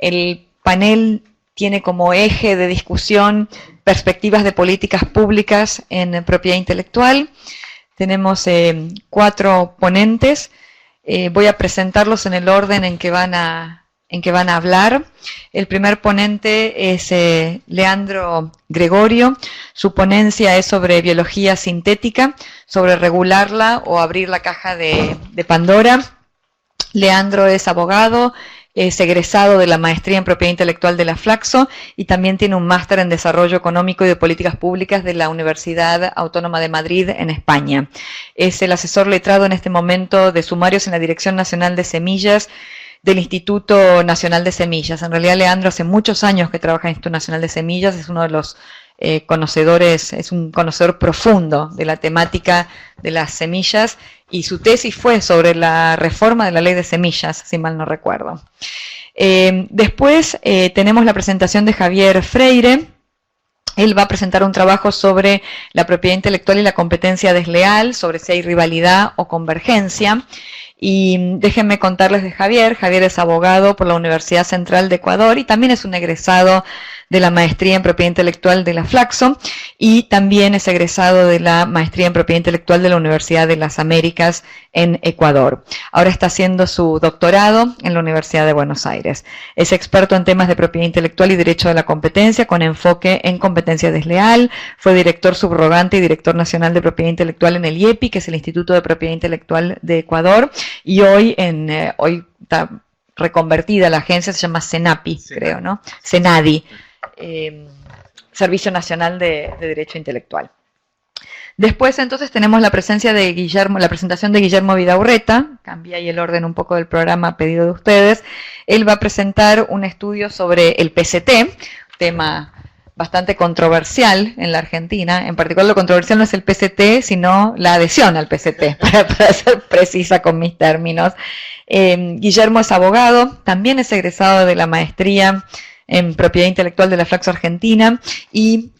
El panel tiene como eje de discusión perspectivas de políticas públicas en propiedad intelectual. Tenemos 4 ponentes. Voy a presentarlos en el orden en que van a hablar. El primer ponente es Leandro Gregorio. Su ponencia es sobre biología sintética, sobre regularla o abrir la caja de Pandora. Leandro es abogado, es egresado de la maestría en propiedad intelectual de la Flaxo y también tiene un máster en desarrollo económico y de políticas públicas de la Universidad Autónoma de Madrid en España. Es el asesor letrado en este momento de sumarios en la Dirección Nacional de Semillas del Instituto Nacional de Semillas. En realidad, Leandro hace muchos años que trabaja en el Instituto Nacional de Semillas, es uno de los conocedores, es un conocedor profundo de la temática de las semillas y su tesis fue sobre la reforma de la ley de semillas, si mal no recuerdo. Después tenemos la presentación de Javier Freire. Él va a presentar un trabajo sobre la propiedad intelectual y la competencia desleal, sobre si hay rivalidad o convergencia. Y déjenme contarles de Javier. Javier es abogado por la Universidad Central de Ecuador y también es un egresado de la maestría en propiedad intelectual de la Flaxo y también es egresado de la maestría en propiedad intelectual de la Universidad de las Américas en Ecuador. Ahora está haciendo su doctorado en la Universidad de Buenos Aires. Es experto en temas de propiedad intelectual y derecho de la competencia con enfoque en competencia desleal. Fue director subrogante y director nacional de propiedad intelectual en el IEPI, que es el Instituto de Propiedad Intelectual de Ecuador, y hoy está reconvertida la agencia, se llama CENAPI, creo, ¿no? CENADI. Servicio Nacional de Derecho Intelectual. Después entonces tenemos la presencia de la presentación de Guillermo Vidaurreta. Cambié ahí el orden un poco del programa a pedido de ustedes. Él va a presentar un estudio sobre el PCT, tema bastante controversial en la Argentina. En particular, lo controversial no es el PCT, sino la adhesión al PCT, para ser precisa con mis términos. Guillermo es abogado, también es egresado de la maestría en propiedad intelectual de la Flaxo Argentina y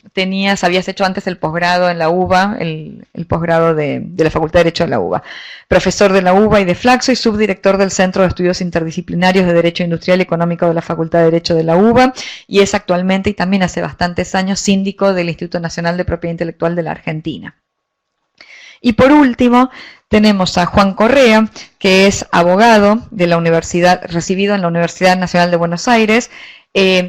habías hecho antes el posgrado en la UBA, el posgrado de la Facultad de Derecho de la UBA. Profesor de la UBA y de Flaxo y subdirector del Centro de Estudios Interdisciplinarios de Derecho Industrial y Económico de la Facultad de Derecho de la UBA y es actualmente y también hace bastantes años síndico del Instituto Nacional de Propiedad Intelectual de la Argentina. Y por último, tenemos a Juan Correa, que es abogado de la universidad, recibido en la Universidad Nacional de Buenos Aires.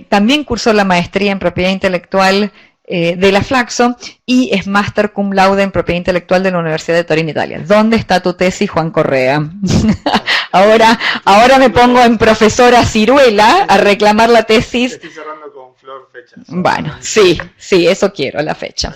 También cursó la maestría en propiedad intelectual de la Flaxo y es máster cum laude en propiedad intelectual de la Universidad de Torino, Italia. ¿Dónde está tu tesis, Juan Correa? ahora me pongo en profesora ciruela a reclamar la tesis. Estoy cerrando con Flor fechas. Bueno, sí, eso quiero, la fecha.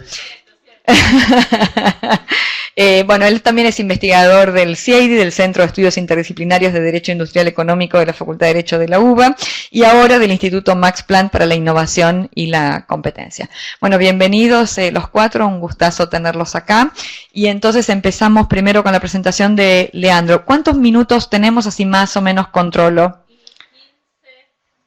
Bueno, él también es investigador del CIEIDI, del Centro de Estudios Interdisciplinarios de Derecho Industrial Económico de la Facultad de Derecho de la UBA y ahora del Instituto Max Planck para la Innovación y la Competencia. Bueno, bienvenidos los 4, un gustazo tenerlos acá. Y entonces empezamos primero con la presentación de Leandro. ¿Cuántos minutos tenemos así más o menos controlo? 15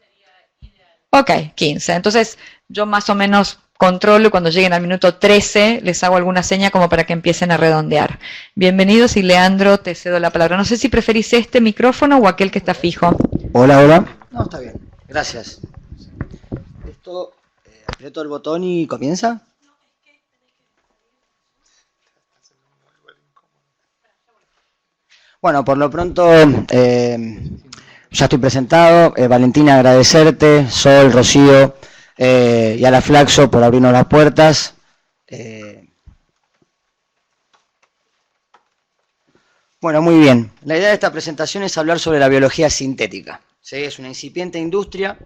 sería ideal. Ok, 15. Entonces yo más o menos controlo y cuando lleguen al minuto 13 les hago alguna seña como para que empiecen a redondear. Bienvenidos y Leandro, te cedo la palabra. No sé si preferís este micrófono o aquel que está fijo. Hola. No, está bien. Gracias. Esto, aprieto el botón y comienza. Bueno, por lo pronto ya estoy presentado. Valentina, agradecerte, Sol, Rocío, y a la Flaxo por abrirnos las puertas. Bueno, muy bien. La idea de esta presentación es hablar sobre la biología sintética. ¿Sí? Es una incipiente industria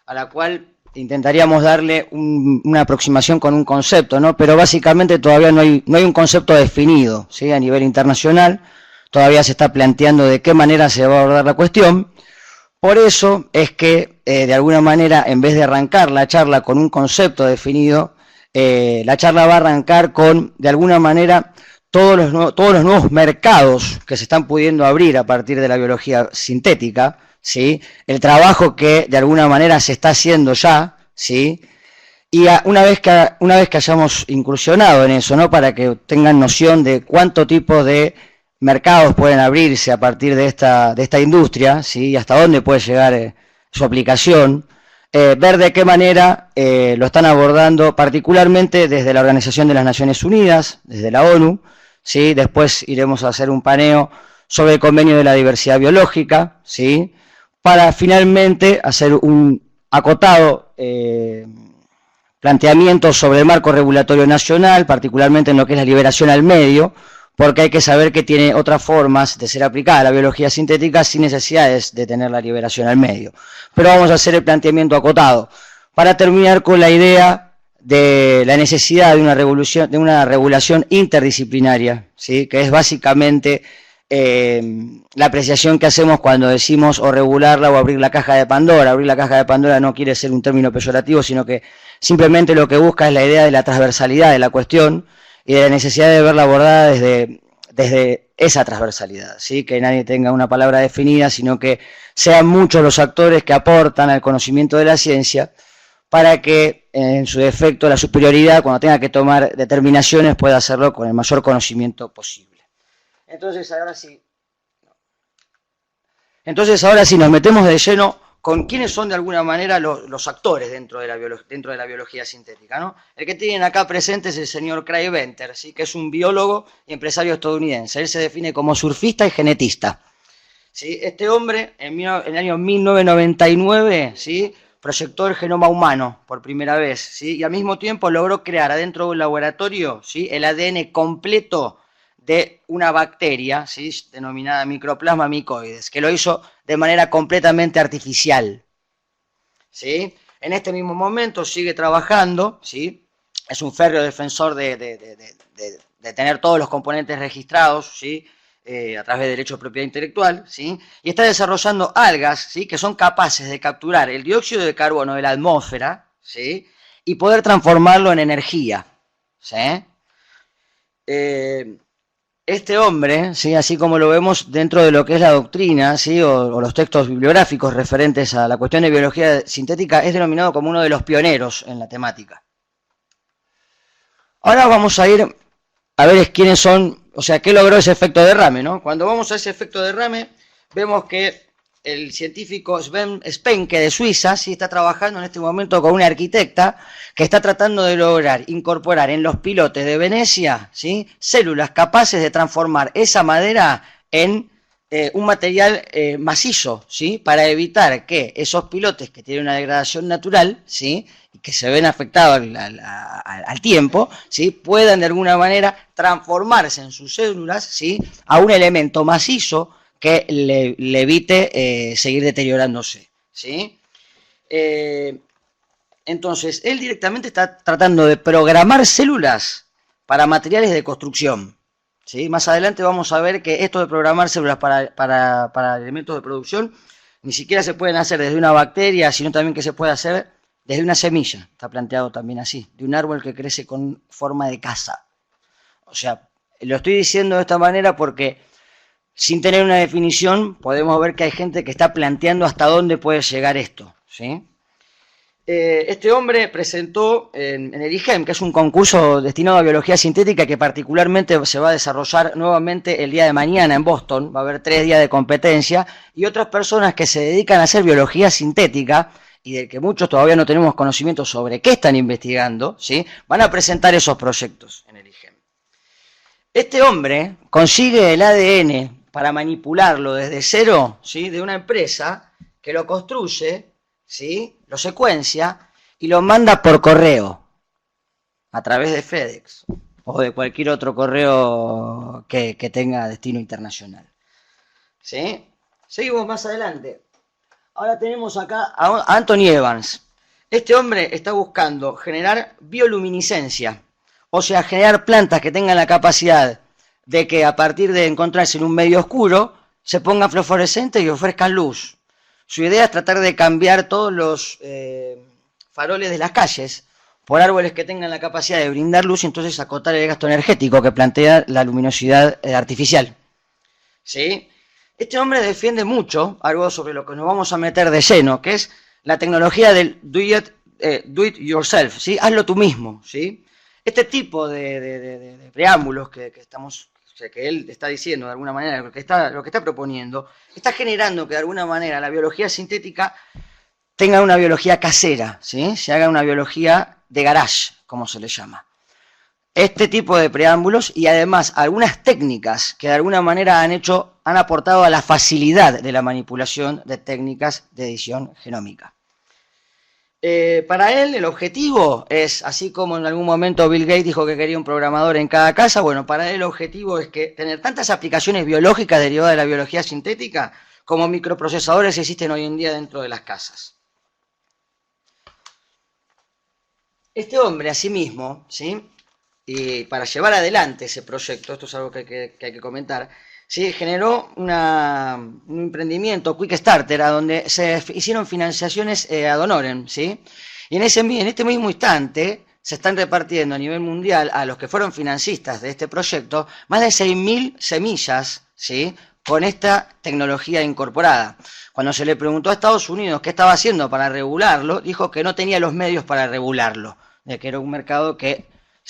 a la cual intentaríamos darle una aproximación con un concepto, ¿no? Pero básicamente todavía no hay un concepto definido, ¿sí? A nivel internacional. Todavía se está planteando de qué manera se va a abordar la cuestión. Por eso es que, de alguna manera, en vez de arrancar la charla con un concepto definido, la charla va a arrancar con, de alguna manera, todos los nuevos mercados que se están pudiendo abrir a partir de la biología sintética, ¿sí? El trabajo que, de alguna manera, se está haciendo ya, ¿sí? Y una vez que hayamos incursionado en eso, ¿no? Para que tengan noción de cuánto tipo de mercados pueden abrirse a partir de esta industria, ¿sí? Y hasta dónde puede llegar su aplicación, ver de qué manera lo están abordando, particularmente desde la Organización de las Naciones Unidas, desde la ONU, ¿sí? Después iremos a hacer un paneo sobre el convenio de la diversidad biológica, ¿sí? Para finalmente hacer un acotado planteamiento sobre el marco regulatorio nacional, particularmente en lo que es la liberación al medio, porque hay que saber que tiene otras formas de ser aplicada la biología sintética sin necesidades de tener la liberación al medio. Pero vamos a hacer el planteamiento acotado, para terminar con la idea de la necesidad de una regulación interdisciplinaria, ¿sí? Que es básicamente la apreciación que hacemos cuando decimos o regularla o abrir la caja de Pandora. Abrir la caja de Pandora no quiere ser un término peyorativo, sino que simplemente lo que busca es la idea de la transversalidad de la cuestión y de la necesidad de verla abordada desde esa transversalidad, ¿sí? Que nadie tenga una palabra definida, sino que sean muchos los actores que aportan al conocimiento de la ciencia para que, en su defecto, la superioridad, cuando tenga que tomar determinaciones, pueda hacerlo con el mayor conocimiento posible. Entonces, ahora sí nos metemos de lleno con quiénes son de alguna manera los actores dentro de la biología sintética, ¿no? El que tienen acá presente es el señor Craig Venter, ¿sí? Que es un biólogo y empresario estadounidense. Él se define como surfista y genetista, ¿sí? Este hombre, en el año 1999, ¿sí? Proyectó el genoma humano por primera vez, ¿sí? Y al mismo tiempo logró crear adentro de un laboratorio, ¿sí? El ADN completo de una bacteria, ¿sí? Denominada Microplasma mycoides, que lo hizo de manera completamente artificial, ¿sí? En este mismo momento sigue trabajando, ¿sí? Es un férreo defensor de tener todos los componentes registrados, ¿sí? A través de derecho de propiedad intelectual, ¿sí? Y está desarrollando algas, ¿sí? Que son capaces de capturar el dióxido de carbono de la atmósfera, ¿sí? Y poder transformarlo en energía, ¿sí? Este hombre, ¿sí? Así como lo vemos dentro de lo que es la doctrina, ¿sí? o los textos bibliográficos referentes a la cuestión de biología sintética, es denominado como uno de los pioneros en la temática. Ahora vamos a ir a ver quiénes son, o sea, qué logró ese efecto derrame, ¿no? Cuando vamos a ese efecto derrame, vemos que el científico Sven Spenke de Suiza, ¿sí? Está trabajando en este momento con una arquitecta que está tratando de lograr incorporar en los pilotes de Venecia, ¿sí? Células capaces de transformar esa madera en un material macizo, ¿sí? Para evitar que esos pilotes que tienen una degradación natural, ¿sí? Y que se ven afectados al tiempo, ¿sí? Puedan de alguna manera transformarse en sus células, ¿sí? A un elemento macizo que le evite seguir deteriorándose, ¿sí? Entonces, él directamente está tratando de programar células para materiales de construcción, ¿sí? Más adelante vamos a ver que esto de programar células para elementos de producción ni siquiera se pueden hacer desde una bacteria, sino también que se puede hacer desde una semilla, está planteado también así, de un árbol que crece con forma de casa. O sea, lo estoy diciendo de esta manera porque sin tener una definición, podemos ver que hay gente que está planteando hasta dónde puede llegar esto, ¿sí? Este hombre presentó en el IGEM, que es un concurso destinado a biología sintética que particularmente se va a desarrollar nuevamente el día de mañana en Boston. Va a haber 3 días de competencia y otras personas que se dedican a hacer biología sintética y de que muchos todavía no tenemos conocimiento sobre qué están investigando, ¿sí? Van a presentar esos proyectos en el IGEM. Este hombre consigue el ADN para manipularlo desde cero, ¿sí? De una empresa que lo construye, ¿sí? Lo secuencia y lo manda por correo a través de FedEx o de cualquier otro correo que tenga destino internacional, ¿sí? Seguimos más adelante. Ahora tenemos acá a Anthony Evans. Este hombre está buscando generar bioluminiscencia, o sea, generar plantas que tengan la capacidad de que a partir de encontrarse en un medio oscuro, se pongan fluorescentes y ofrezcan luz. Su idea es tratar de cambiar todos los faroles de las calles por árboles que tengan la capacidad de brindar luz y entonces acotar el gasto energético que plantea la luminosidad artificial, ¿sí? Este hombre defiende mucho algo sobre lo que nos vamos a meter de lleno, que es la tecnología del do it yourself, ¿sí? Hazlo tú mismo, ¿sí? Este tipo de preámbulos que él está diciendo de alguna manera, lo que está proponiendo, está generando que de alguna manera la biología sintética tengan una biología casera, ¿sí? Se haga una biología de garage, como se le llama. Este tipo de preámbulos y además algunas técnicas que de alguna manera han aportado a la facilidad de la manipulación de técnicas de edición genómica. Para él el objetivo es, así como en algún momento Bill Gates dijo que quería un programador en cada casa, bueno, para él el objetivo es que tener tantas aplicaciones biológicas derivadas de la biología sintética como microprocesadores existen hoy en día dentro de las casas. Este hombre, asimismo, ¿sí? Y para llevar adelante ese proyecto, esto es algo que hay que comentar, ¿sí? Generó un emprendimiento, Quick Starter, a donde se hicieron financiaciones ad honorem, ¿sí? Y en este mismo instante se están repartiendo a nivel mundial a los que fueron financistas de este proyecto más de 6.000 semillas, ¿sí? Con esta tecnología incorporada. Cuando se le preguntó a Estados Unidos qué estaba haciendo para regularlo, dijo que no tenía los medios para regularlo, de que era un mercado que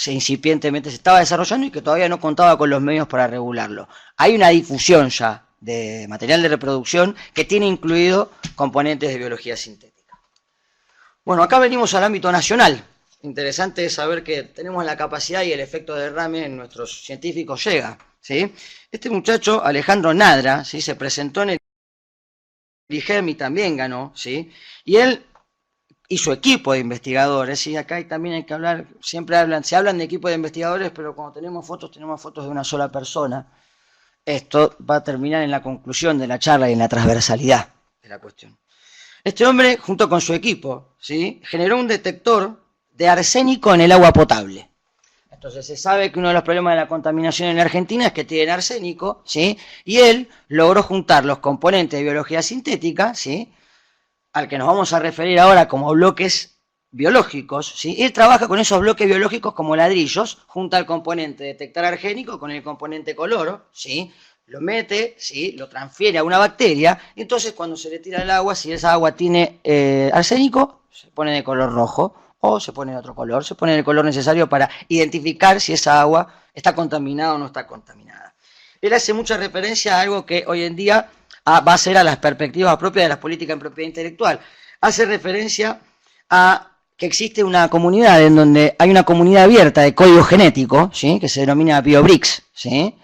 incipientemente se estaba desarrollando y que todavía no contaba con los medios para regularlo. Hay una difusión ya de material de reproducción que tiene incluido componentes de biología sintética. Bueno, acá venimos al ámbito nacional. Interesante saber que tenemos la capacidad y el efecto de derrame en nuestros científicos llega, ¿sí? Este muchacho, Alejandro Nadra, ¿sí? Se presentó en el IGEM y también ganó, ¿sí? Y él y su equipo de investigadores, y acá también hay que hablar, se hablan de equipo de investigadores, pero cuando tenemos fotos de una sola persona. Esto va a terminar en la conclusión de la charla y en la transversalidad de la cuestión. Este hombre, junto con su equipo, ¿sí? Generó un detector de arsénico en el agua potable. Entonces se sabe que uno de los problemas de la contaminación en la Argentina es que tienen arsénico, ¿sí? Y él logró juntar los componentes de biología sintética, ¿sí? Al que nos vamos a referir ahora como bloques biológicos, ¿sí? Él trabaja con esos bloques biológicos como ladrillos, junta el componente detectar arsénico con el componente coloro, ¿sí? Lo mete, ¿sí? Lo transfiere a una bacteria, y entonces cuando se le tira el agua, si esa agua tiene arsénico, se pone de color rojo, o se pone de otro color, se pone el color necesario para identificar si esa agua está contaminada o no está contaminada. Él hace mucha referencia a algo que hoy en día va a ser a las perspectivas propias de las políticas en propiedad intelectual. Hace referencia a que existe una comunidad en donde hay una comunidad abierta de código genético, ¿sí? Que se denomina BioBricks, ¿sí?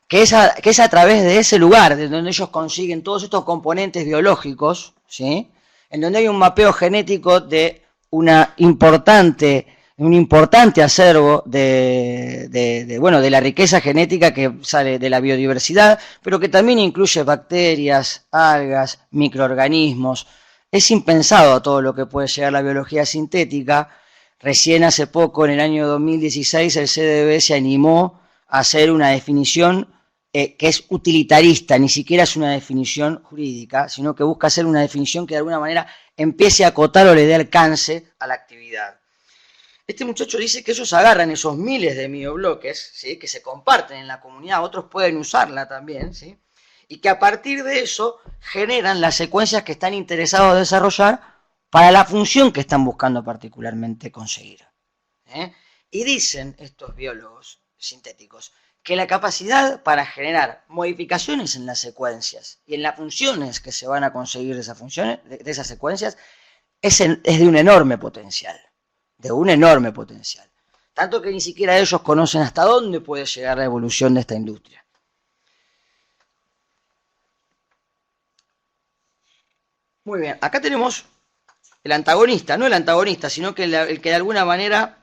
Que es a través de ese lugar, de donde ellos consiguen todos estos componentes biológicos, ¿sí? En donde hay un mapeo genético de un importante acervo de la riqueza genética que sale de la biodiversidad, pero que también incluye bacterias, algas, microorganismos. Es impensado todo lo que puede llegar la biología sintética. Recién hace poco, en el año 2016, el CDB se animó a hacer una definición que es utilitarista, ni siquiera es una definición jurídica, sino que busca hacer una definición que de alguna manera empiece a acotar o le dé alcance a la actividad. Este muchacho dice que ellos agarran esos miles de miobloques, ¿sí? Que se comparten en la comunidad, otros pueden usarla también, ¿sí? Y que a partir de eso generan las secuencias que están interesados en desarrollar para la función que están buscando particularmente conseguir. Y dicen estos biólogos sintéticos que la capacidad para generar modificaciones en las secuencias y en las funciones que se van a conseguir de esas funciones, de esas secuencias, es de un enorme potencial. Tanto que ni siquiera ellos conocen hasta dónde puede llegar la evolución de esta industria. Muy bien, acá tenemos el antagonista, no el antagonista, sino que el que de alguna manera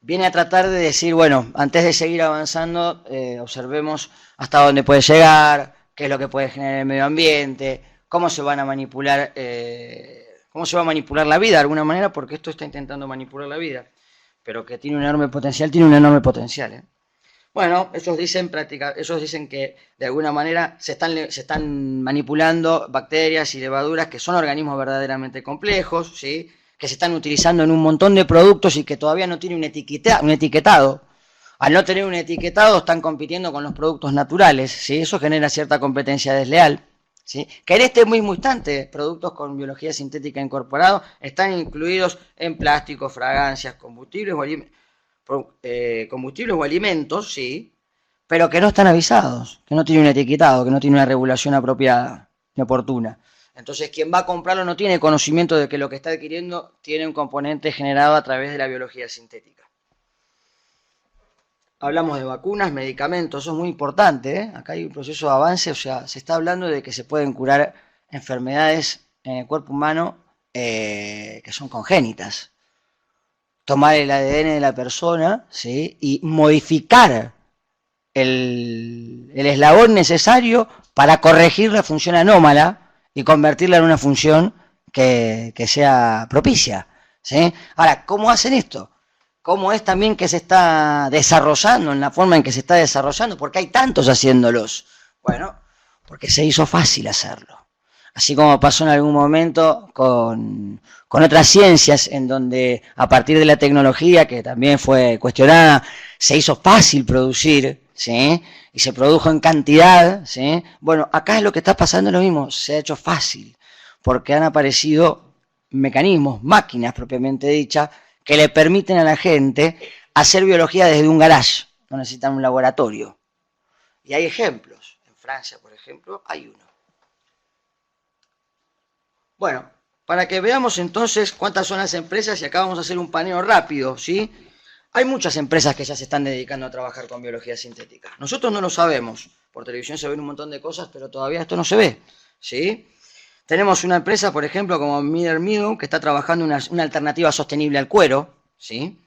viene a tratar de decir, bueno, antes de seguir avanzando, observemos hasta dónde puede llegar, qué es lo que puede generar el medio ambiente, cómo se van a manipular, cómo se va a manipular la vida de alguna manera, porque esto está intentando manipular la vida, pero que tiene un enorme potencial, Bueno, ellos dicen que de alguna manera se están manipulando bacterias y levaduras que son organismos verdaderamente complejos, ¿sí? Que se están utilizando en un montón de productos y que todavía no tienen un etiquetado. Al no tener un etiquetado están compitiendo con los productos naturales, ¿sí? Eso genera cierta competencia desleal, ¿sí? Que en este mismo instante productos con biología sintética incorporado están incluidos en plásticos, fragancias, combustibles o alimentos, ¿sí? Pero que no están avisados, que no tienen un etiquetado, que no tienen una regulación apropiada y oportuna. Entonces, quien va a comprarlo no tiene conocimiento de que lo que está adquiriendo tiene un componente generado a través de la biología sintética. Hablamos de vacunas, medicamentos, eso es muy importante, ¿eh? Acá hay un proceso de avance, o sea, se está hablando de que se pueden curar enfermedades en el cuerpo humano que son congénitas. Tomar el ADN de la persona, ¿sí? Y modificar el eslabón necesario para corregir la función anómala y convertirla en una función que sea propicia, ¿sí? Ahora, ¿cómo hacen esto? ¿Cómo es también que se está desarrollando, en la forma en que se está desarrollando? ¿Por qué hay tantos haciéndolos? Bueno, porque se hizo fácil hacerlo. Así como pasó en algún momento con otras ciencias, en donde a partir de la tecnología, que también fue cuestionada, se hizo fácil producir, ¿sí? Y se produjo en cantidad, ¿sí? Bueno, acá es lo que está pasando lo mismo, se ha hecho fácil, porque han aparecido mecanismos, máquinas propiamente dichas, que le permiten a la gente hacer biología desde un garage, no necesitan un laboratorio. Y hay ejemplos, en Francia, por ejemplo, hay uno. Bueno, para que veamos entonces cuántas son las empresas, y acá vamos a hacer un paneo rápido, ¿sí? Hay muchas empresas que ya se están dedicando a trabajar con biología sintética. Nosotros no lo sabemos, por televisión se ven un montón de cosas, pero todavía esto no se ve, ¿sí? Tenemos una empresa, por ejemplo, como Miller Meadow, que está trabajando una alternativa sostenible al cuero, ¿sí?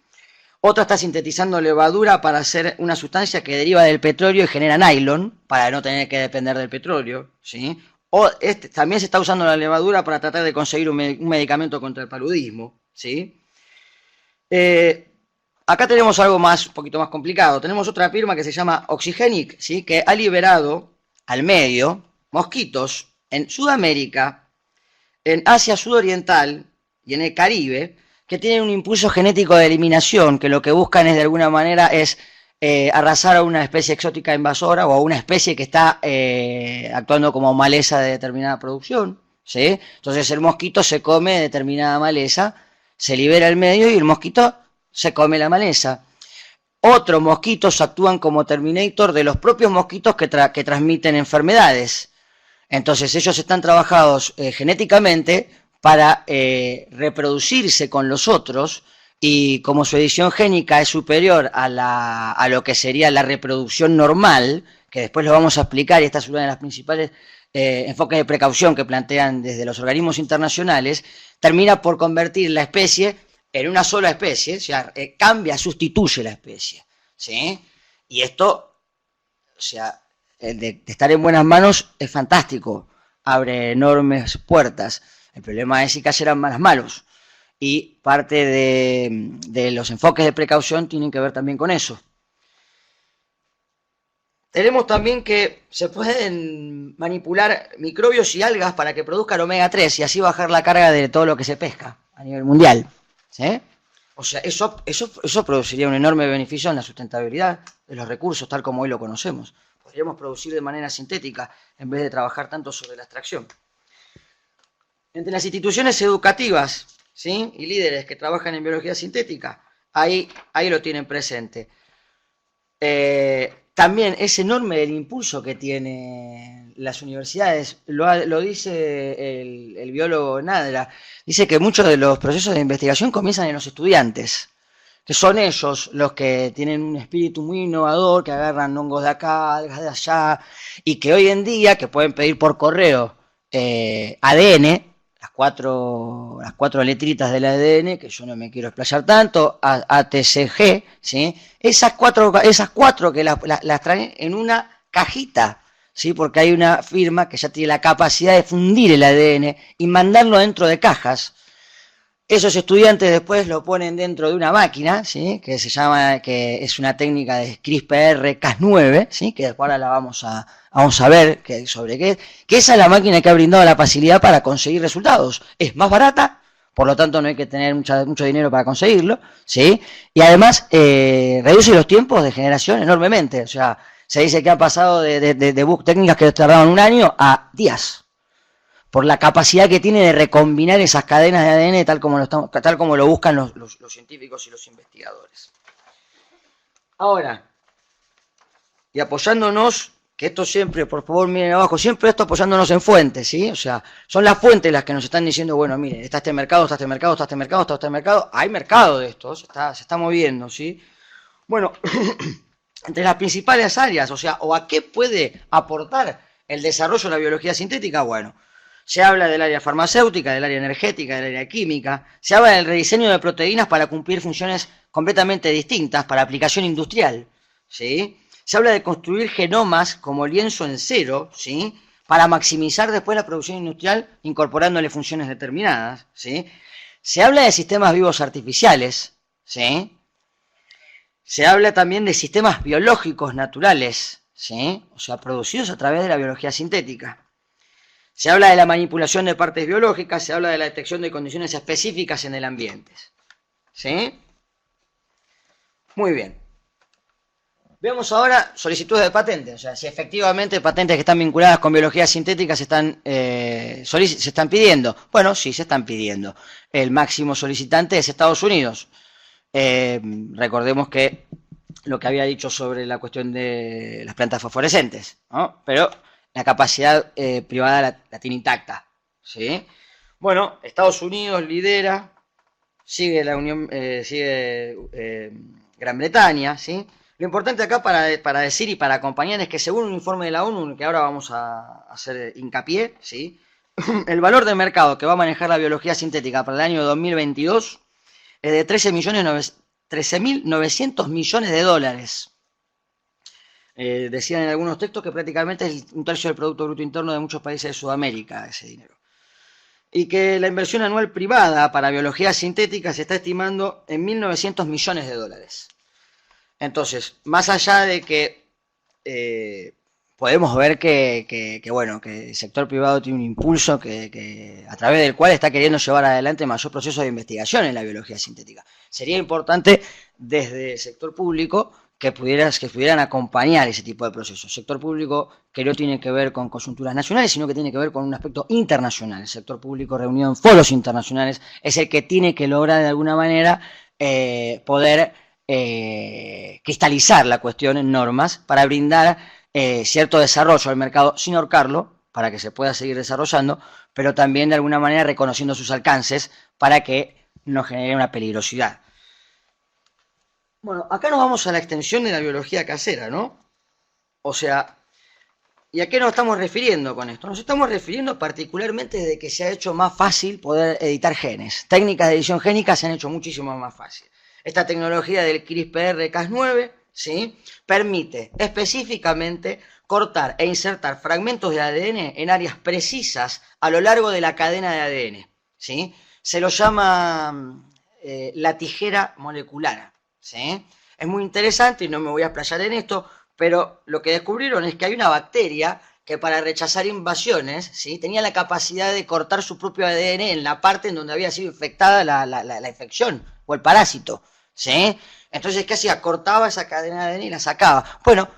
Otra está sintetizando levadura para hacer una sustancia que deriva del petróleo y genera nylon, para no tener que depender del petróleo, ¿sí? También se está usando la levadura para tratar de conseguir un medicamento contra el paludismo, ¿sí? Acá tenemos algo un poquito más complicado. Tenemos otra firma que se llama Oxygenic, ¿sí? Que ha liberado al medio mosquitos en Sudamérica, en Asia Sudoriental y en el Caribe, que tienen un impulso genético de eliminación, que lo que buscan es de alguna manera arrasar a una especie exótica invasora o a una especie que está actuando como maleza de determinada producción, ¿sí? Entonces el mosquito se come determinada maleza, se libera al medio y el mosquito se come la maleza. Otros mosquitos actúan como terminator de los propios mosquitos que transmiten enfermedades. Entonces ellos están trabajados genéticamente para reproducirse con los otros, y como su edición génica es superior a lo que sería la reproducción normal, que después lo vamos a explicar, y esta es una de las principales enfoques de precaución que plantean desde los organismos internacionales, termina por convertir la especie en una sola especie, o sea, sustituye la especie, ¿sí? Y esto, o sea, de estar en buenas manos es fantástico, abre enormes puertas. El problema es si cayeran malas malos, y parte de los enfoques de precaución tienen que ver también con eso. Tenemos también que se pueden manipular microbios y algas para que produzcan omega 3 y así bajar la carga de todo lo que se pesca a nivel mundial, ¿sí? O sea, eso produciría un enorme beneficio en la sustentabilidad de los recursos tal como hoy lo conocemos. Podríamos producir de manera sintética en vez de trabajar tanto sobre la extracción. Entre las instituciones educativas, ¿sí? Y líderes que trabajan en biología sintética, ahí lo tienen presente. También es enorme el impulso que tienen las universidades, lo dice el biólogo Nadra, dice que muchos de los procesos de investigación comienzan en los estudiantes, que son ellos los que tienen un espíritu muy innovador, que agarran hongos de acá, algas de allá, y que hoy en día, que pueden pedir por correo ADN, las cuatro letritas del ADN, que yo no me quiero explayar tanto, ATCG, ¿sí? Esas cuatro que las traen en una cajita, ¿sí? Porque hay una firma que ya tiene la capacidad de fundir el ADN y mandarlo dentro de cajas. Esos estudiantes después lo ponen dentro de una máquina, ¿sí? Que es una técnica de CRISPR-Cas9, ¿sí? Que después ahora la vamos a ver sobre qué es, que esa es la máquina que ha brindado la facilidad para conseguir resultados. Es más barata, por lo tanto no hay que tener mucho dinero para conseguirlo, ¿sí? Y además reduce los tiempos de generación enormemente. O sea, se dice que ha pasado de técnicas que tardaban un año a días, por la capacidad que tiene de recombinar esas cadenas de ADN tal como lo buscan los científicos y los investigadores. Ahora, y apoyándonos que esto siempre, por favor miren abajo, siempre esto apoyándonos en fuentes, ¿sí? O sea, son las fuentes las que nos están diciendo, bueno, miren, está este mercado, está este mercado, está este mercado, está este mercado, hay mercado de estos, se está moviendo, ¿sí? Bueno, entre las principales áreas, o sea, o a qué puede aportar el desarrollo de la biología sintética, bueno, se habla del área farmacéutica, del área energética, del área química, se habla del rediseño de proteínas para cumplir funciones completamente distintas para aplicación industrial, ¿sí? Se habla de construir genomas como lienzo en cero, ¿sí? Para maximizar después la producción industrial incorporándole funciones determinadas, ¿sí? Se habla de sistemas vivos artificiales, ¿sí? Se habla también de sistemas biológicos naturales, ¿sí? O sea, producidos a través de la biología sintética. Se habla de la manipulación de partes biológicas, se habla de la detección de condiciones específicas en el ambiente, ¿sí? Muy bien. Veamos ahora solicitudes de patentes, o sea, si efectivamente patentes que están vinculadas con biología sintética se están pidiendo. Bueno, sí, se están pidiendo. El máximo solicitante es Estados Unidos. Recordemos que lo que había dicho sobre la cuestión de las plantas fosforescentes, ¿no? Pero la capacidad privada la tiene intacta, ¿sí? Bueno, Estados Unidos lidera, sigue Gran Bretaña, ¿sí? Lo importante acá para decir y para acompañar es que según un informe de la ONU, que ahora vamos a hacer hincapié, ¿sí? El valor de mercado que va a manejar la biología sintética para el año 2022 es de 13.900 millones de dólares. Decían en algunos textos que prácticamente es un tercio del Producto Bruto Interno de muchos países de Sudamérica, ese dinero. Y que la inversión anual privada para biología sintética se está estimando en 1.900 millones de dólares. Entonces, más allá de que podemos ver que el sector privado tiene un impulso a través del cual está queriendo llevar adelante mayor proceso de investigación en la biología sintética. Sería importante desde el sector público que pudieran acompañar ese tipo de procesos. Sector público que no tiene que ver con coyunturas nacionales, sino que tiene que ver con un aspecto internacional. El sector público reunido en foros internacionales es el que tiene que lograr de alguna manera poder cristalizar la cuestión en normas para brindar cierto desarrollo al mercado sin ahorcarlo, para que se pueda seguir desarrollando, pero también de alguna manera reconociendo sus alcances para que no genere una peligrosidad. Bueno, acá nos vamos a la extensión de la biología casera, ¿no? O sea, ¿y a qué nos estamos refiriendo con esto? Nos estamos refiriendo particularmente desde que se ha hecho más fácil poder editar genes. Técnicas de edición génica se han hecho muchísimo más fácil. Esta tecnología del CRISPR-Cas9, ¿sí?, permite específicamente cortar e insertar fragmentos de ADN en áreas precisas a lo largo de la cadena de ADN, ¿sí? Se lo llama la tijera molecular, ¿sí? Es muy interesante y no me voy a explayar en esto, pero lo que descubrieron es que hay una bacteria que para rechazar invasiones, ¿sí?, tenía la capacidad de cortar su propio ADN en la parte en donde había sido infectada la infección o el parásito, ¿sí? Entonces, ¿qué hacía? Cortaba esa cadena de ADN y la sacaba. Bueno,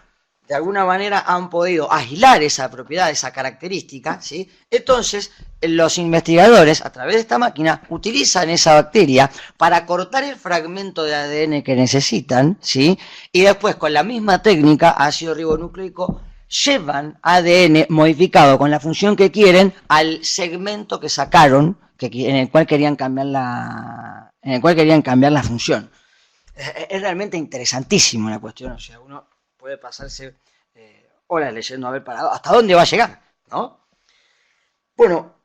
de alguna manera han podido aislar esa propiedad, esa característica, ¿sí? Entonces, los investigadores, a través de esta máquina, utilizan esa bacteria para cortar el fragmento de ADN que necesitan, ¿sí? Y después, con la misma técnica, ácido ribonucleico, llevan ADN modificado con la función que quieren al segmento que sacaron, en el cual querían cambiar la función. Es realmente interesantísimo la cuestión, o sea, uno puede pasarse horas leyendo a ver hasta dónde va a llegar, ¿no? Bueno,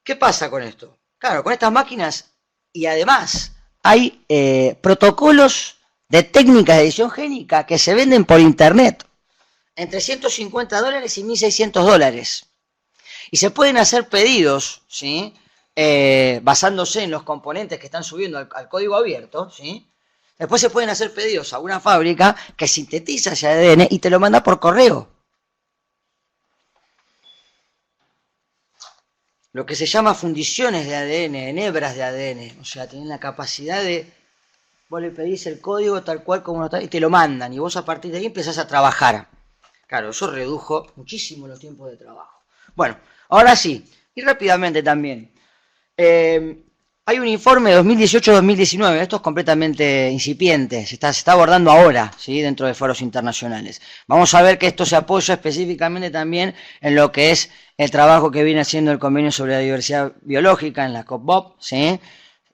¿qué pasa con esto? Claro, con estas máquinas, y además hay protocolos de técnicas de edición génica que se venden por internet entre $150 y $1.600. Y se pueden hacer pedidos, ¿sí?, basándose en los componentes que están subiendo al código abierto, ¿sí? Después se pueden hacer pedidos a una fábrica que sintetiza ese ADN y te lo manda por correo. Lo que se llama fundiciones de ADN, en hebras de ADN. O sea, tienen la capacidad de... Vos le pedís el código tal cual como está y te lo mandan. Y vos a partir de ahí empezás a trabajar. Claro, eso redujo muchísimo los tiempos de trabajo. Bueno, ahora sí. Y rápidamente también. Hay un informe de 2018-2019, esto es completamente incipiente, se está abordando ahora, ¿sí?, dentro de foros internacionales. Vamos a ver que esto se apoya específicamente también en lo que es el trabajo que viene haciendo el Convenio sobre la Diversidad Biológica en la COP, ¿sí?,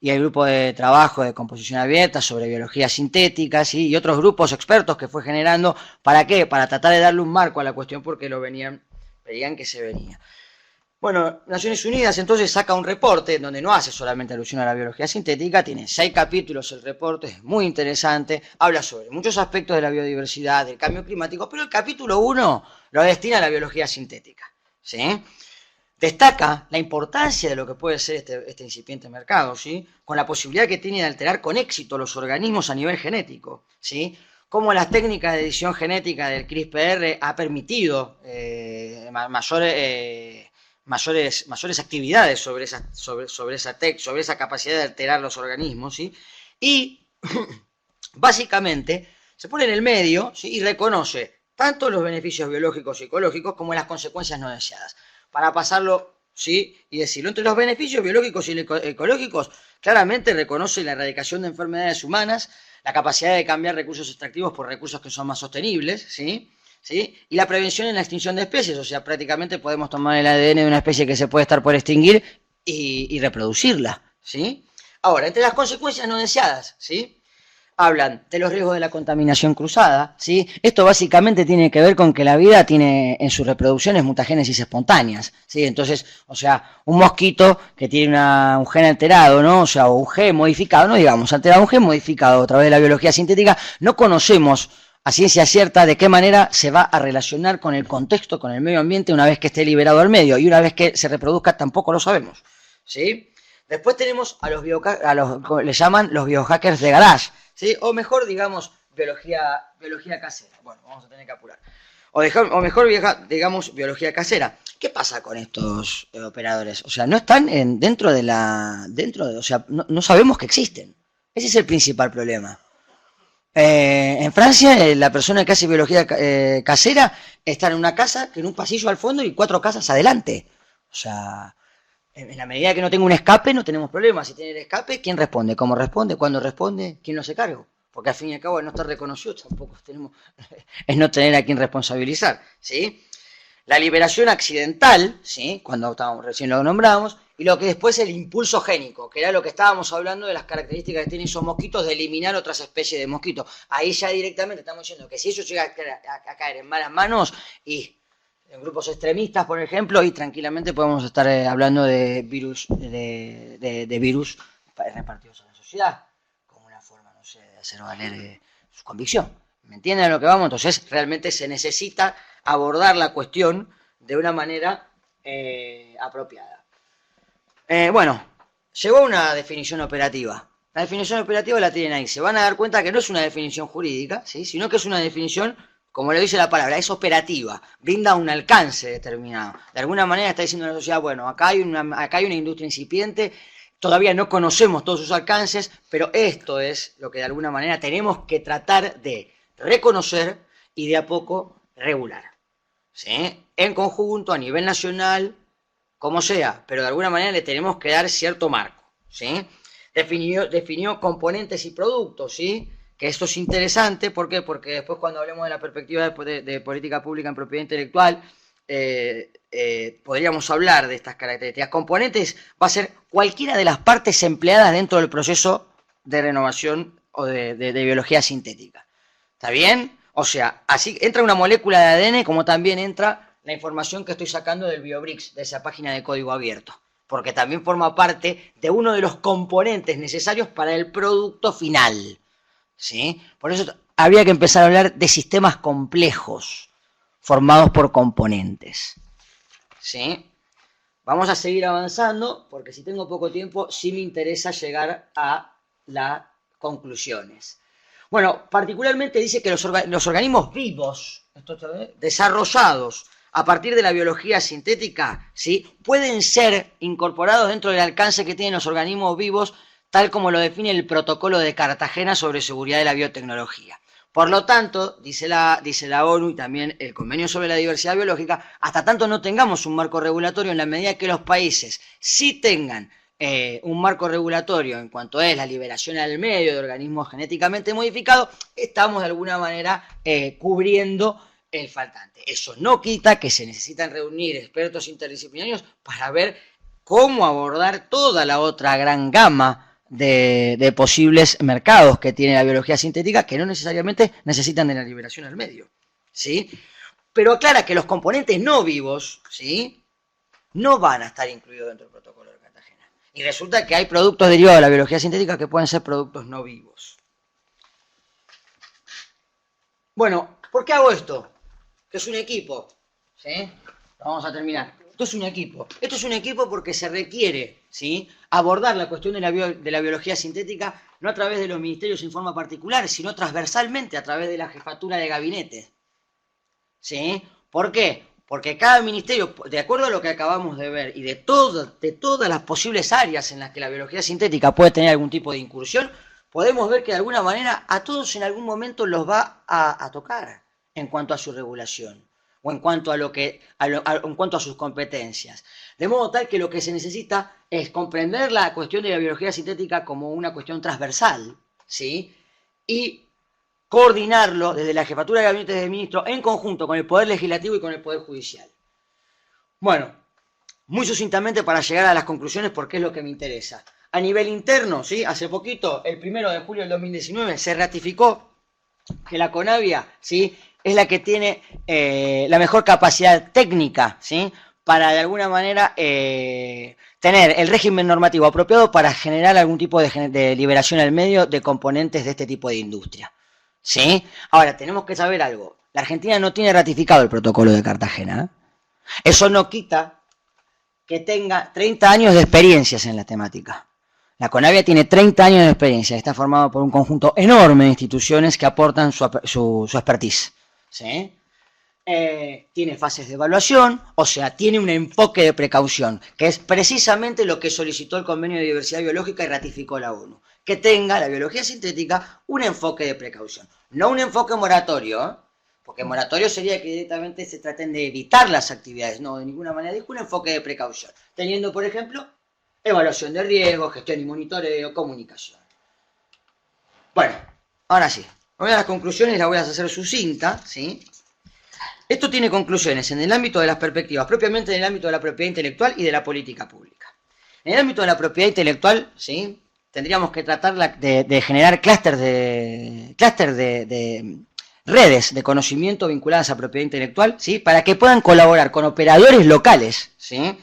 y el grupo de trabajo de composición abierta sobre biología sintética, ¿sí?, y otros grupos expertos que fue generando. ¿Para qué? Para tratar de darle un marco a la cuestión porque veían que se venía. Bueno, Naciones Unidas entonces saca un reporte donde no hace solamente alusión a la biología sintética, tiene 6 capítulos el reporte, es muy interesante, habla sobre muchos aspectos de la biodiversidad, del cambio climático, pero el capítulo 1 lo destina a la biología sintética, ¿sí? Destaca la importancia de lo que puede ser este incipiente mercado, ¿sí?, con la posibilidad que tiene de alterar con éxito los organismos a nivel genético, ¿sí?, cómo las técnicas de edición genética del CRISPR ha permitido mayores actividades sobre esa capacidad de alterar los organismos, ¿sí? Y básicamente se pone en el medio, ¿sí?, y reconoce tanto los beneficios biológicos y ecológicos como las consecuencias no deseadas. Para pasarlo, ¿sí?, y decirlo, entre los beneficios biológicos y ecológicos, claramente reconoce la erradicación de enfermedades humanas, la capacidad de cambiar recursos extractivos por recursos que son más sostenibles, ¿sí?, ¿sí?, y la prevención en la extinción de especies, o sea, prácticamente podemos tomar el ADN de una especie que se puede estar por extinguir y reproducirla, ¿sí? Ahora, entre las consecuencias no deseadas, ¿sí?, hablan de los riesgos de la contaminación cruzada, ¿sí? Esto básicamente tiene que ver con que la vida tiene en sus reproducciones mutagénesis espontáneas, ¿sí? Entonces, o sea, un mosquito que tiene un gen alterado, ¿no? O sea, o un gen modificado, no digamos alterado, un gen modificado a través de la biología sintética, no conocemos a ciencia cierta de qué manera se va a relacionar con el contexto, con el medio ambiente, una vez que esté liberado al medio, y una vez que se reproduzca tampoco lo sabemos, ¿sí? Después tenemos le llaman los biohackers de garage, ¿sí?, o mejor, digamos, biología casera. Bueno, vamos a tener que apurar. O mejor, digamos, biología casera. ¿Qué pasa con estos operadores? O sea, no están o sea, no sabemos que existen. Ese es el principal problema. En Francia, la persona que hace biología casera está en una casa, que en un pasillo al fondo y 4 casas adelante. O sea, en la medida que no tenga un escape, no tenemos problemas. Si tiene el escape, ¿quién responde? ¿Cómo responde? ¿Cuándo responde? ¿Quién lo hace cargo? Porque al fin y al cabo, al no estar reconocido, tampoco es no tener a quién responsabilizar, ¿sí? La liberación accidental, ¿sí?, cuando recién lo nombramos, y lo que después es el impulso génico, que era lo que estábamos hablando de las características que tienen esos mosquitos de eliminar otras especies de mosquitos. Ahí ya directamente estamos diciendo que si eso llega a caer en malas manos y en grupos extremistas, por ejemplo, y tranquilamente podemos estar hablando de virus repartidos a la sociedad, como una forma, no sé, de hacer valer su convicción. ¿Me entienden a lo que vamos? Entonces, realmente se necesita abordar la cuestión de una manera apropiada. Bueno, llegó una definición operativa. La definición operativa la tienen ahí. Se van a dar cuenta que no es una definición jurídica, ¿sí?, sino que es una definición, como le dice la palabra, es operativa, brinda un alcance determinado. De alguna manera está diciendo a la sociedad, bueno, acá hay una industria incipiente, todavía no conocemos todos sus alcances, pero esto es lo que de alguna manera tenemos que tratar de reconocer y de a poco regular, ¿sí?, en conjunto, a nivel nacional, como sea, pero de alguna manera le tenemos que dar cierto marco, ¿sí? Definió componentes y productos, ¿sí?, que esto es interesante. ¿Por qué? Porque después, cuando hablemos de la perspectiva de política pública en propiedad intelectual, podríamos hablar de estas características. Componentes va a ser cualquiera de las partes empleadas dentro del proceso de renovación o de biología sintética. ¿Está bien? O sea, así entra una molécula de ADN, como también entra la información que estoy sacando del BioBricks, de esa página de código abierto, porque también forma parte de uno de los componentes necesarios para el producto final, ¿sí? Por eso habría que empezar a hablar de sistemas complejos formados por componentes, ¿sí? Vamos a seguir avanzando, porque si tengo poco tiempo, sí me interesa llegar a las conclusiones. Bueno, particularmente dice que los organismos vivos, desarrollados a partir de la biología sintética, ¿sí?, pueden ser incorporados dentro del alcance que tienen los organismos vivos, tal como lo define el Protocolo de Cartagena sobre seguridad de la biotecnología. Por lo tanto, dice la ONU y también el Convenio sobre la Diversidad Biológica, hasta tanto no tengamos un marco regulatorio, en la medida que los países sí tengan un marco regulatorio en cuanto es la liberación al medio de organismos genéticamente modificados, estamos de alguna manera cubriendo el faltante. Eso no quita que se necesitan reunir expertos interdisciplinarios para ver cómo abordar toda la otra gran gama de posibles mercados que tiene la biología sintética, que no necesariamente necesitan de la liberación al medio, ¿sí? Pero aclara que los componentes no vivos, ¿sí?, no van a estar incluidos dentro del protocolo de Cartagena. Y resulta que hay productos derivados de la biología sintética que pueden ser productos no vivos. Bueno, ¿por qué hago esto? Que es un equipo, ¿sí? Vamos a terminar. Esto es un equipo. Esto es un equipo porque se requiere, ¿sí?, abordar la cuestión de la biología sintética no a través de los ministerios en forma particular, sino transversalmente a través de la jefatura de gabinete, ¿sí? ¿Por qué? Porque cada ministerio, de acuerdo a lo que acabamos de ver y de todas las posibles áreas en las que la biología sintética puede tener algún tipo de incursión, podemos ver que de alguna manera a todos en algún momento los va a tocar en cuanto a su regulación o en cuanto en cuanto a sus competencias. De modo tal que lo que se necesita es comprender la cuestión de la biología sintética como una cuestión transversal, ¿sí?, y coordinarlo desde la jefatura de gabinete de ministros en conjunto con el Poder Legislativo y con el Poder Judicial. Bueno, muy sucintamente para llegar a las conclusiones, porque es lo que me interesa. A nivel interno, ¿sí?, hace poquito, el 1 de julio del 2019, se ratificó que la CONAVIA, ¿sí?, es la que tiene la mejor capacidad técnica, ¿sí?, para de alguna manera tener el régimen normativo apropiado para generar algún tipo de liberación al medio de componentes de este tipo de industria, ¿sí? Ahora, tenemos que saber algo. La Argentina no tiene ratificado el protocolo de Cartagena. Eso no quita que tenga 30 años de experiencias en la temática. La CONAVIA tiene 30 años de experiencia. Está formado por un conjunto enorme de instituciones que aportan su expertise, ¿sí? Tiene fases de evaluación, o sea, tiene un enfoque de precaución, que es precisamente lo que solicitó el Convenio de Diversidad Biológica y ratificó la ONU. Que tenga la biología sintética un enfoque de precaución, no un enfoque moratorio, ¿eh? Porque moratorio sería que directamente se traten de evitar las actividades, no, de ninguna manera, dijo un enfoque de precaución, teniendo, por ejemplo, evaluación de riesgos, gestión y monitoreo, comunicación. Bueno, ahora sí, voy a las conclusiones, las voy a hacer sucinta, ¿sí? Esto tiene conclusiones en el ámbito de las perspectivas, propiamente en el ámbito de la propiedad intelectual y de la política pública. En el ámbito de la propiedad intelectual, ¿sí?, tendríamos que tratar de generar clústeres de redes de conocimiento vinculadas a propiedad intelectual, ¿sí?, para que puedan colaborar con operadores locales, ¿sí?,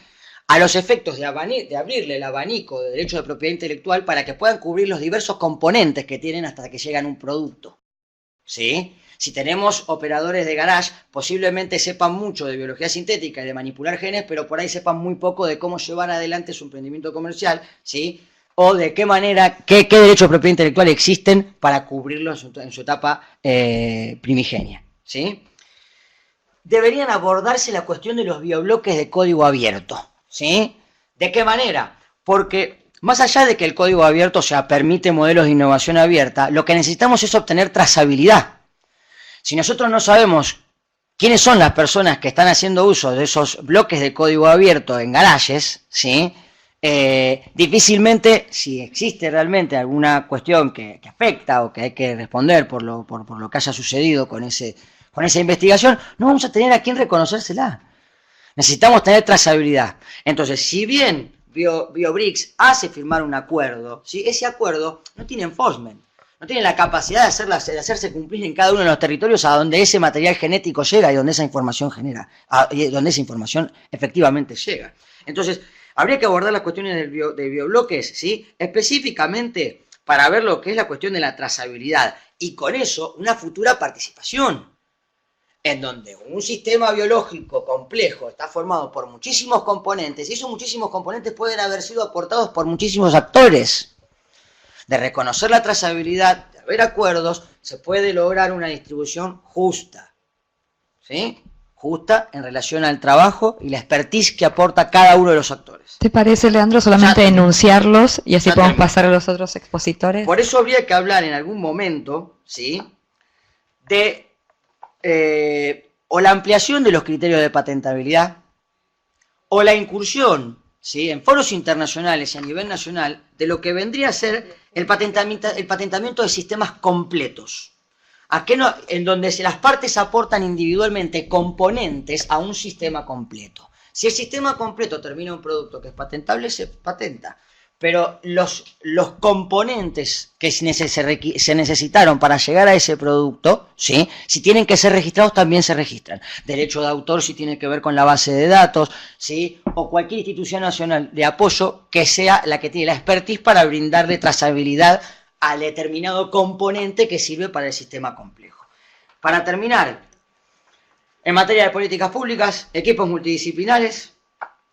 a los efectos de abrirle el abanico de derecho de propiedad intelectual para que puedan cubrir los diversos componentes que tienen hasta que llegan a un producto, ¿sí? Si tenemos operadores de garage, posiblemente sepan mucho de biología sintética y de manipular genes, pero por ahí sepan muy poco de cómo llevar adelante su emprendimiento comercial, ¿sí?, o de qué manera, qué derechos de propiedad intelectual existen para cubrirlo en su etapa primigenia, ¿sí? Deberían abordarse la cuestión de los biobloques de código abierto, ¿sí? ¿De qué manera? Porque más allá de que el código abierto, o sea, permite modelos de innovación abierta, lo que necesitamos es obtener trazabilidad. Si nosotros no sabemos quiénes son las personas que están haciendo uso de esos bloques de código abierto en garajes, ¿sí?, difícilmente, si existe realmente alguna cuestión que afecta o que hay que responder por lo que haya sucedido con esa investigación, no vamos a tener a quién reconocérsela. Necesitamos tener trazabilidad. Entonces, si bien BioBRICS hace firmar un acuerdo, ¿sí?, ese acuerdo no tiene enforcement, no tiene la capacidad de hacerse cumplir en cada uno de los territorios a donde ese material genético llega y donde esa información donde esa información efectivamente llega. Entonces, habría que abordar las cuestiones de biobloques, ¿sí?, específicamente para ver lo que es la cuestión de la trazabilidad y con eso una futura participación, en donde un sistema biológico complejo está formado por muchísimos componentes y esos muchísimos componentes pueden haber sido aportados por muchísimos actores. De reconocer la trazabilidad, de haber acuerdos, se puede lograr una distribución justa, ¿sí?, justa en relación al trabajo y la expertise que aporta cada uno de los actores. ¿Te parece, Leandro, solamente enunciarlos y así podemos pasar a los otros expositores? Por eso habría que hablar en algún momento, ¿sí?, de o la ampliación de los criterios de patentabilidad o la incursión ¿sí? En foros internacionales y a nivel nacional, de lo que vendría a ser el patentamiento de sistemas completos. En donde las partes aportan individualmente componentes a un sistema completo. Si el sistema completo termina un producto que es patentable, se patenta. Pero los componentes que se necesitaron para llegar a ese producto, ¿sí? Si tienen que ser registrados, también se registran. Derecho de autor, si tiene que ver con la base de datos, ¿sí? O cualquier institución nacional de apoyo que sea la que tiene la expertise para brindarle trazabilidad al determinado componente que sirve para el sistema complejo. Para terminar, en materia de políticas públicas, equipos multidisciplinares.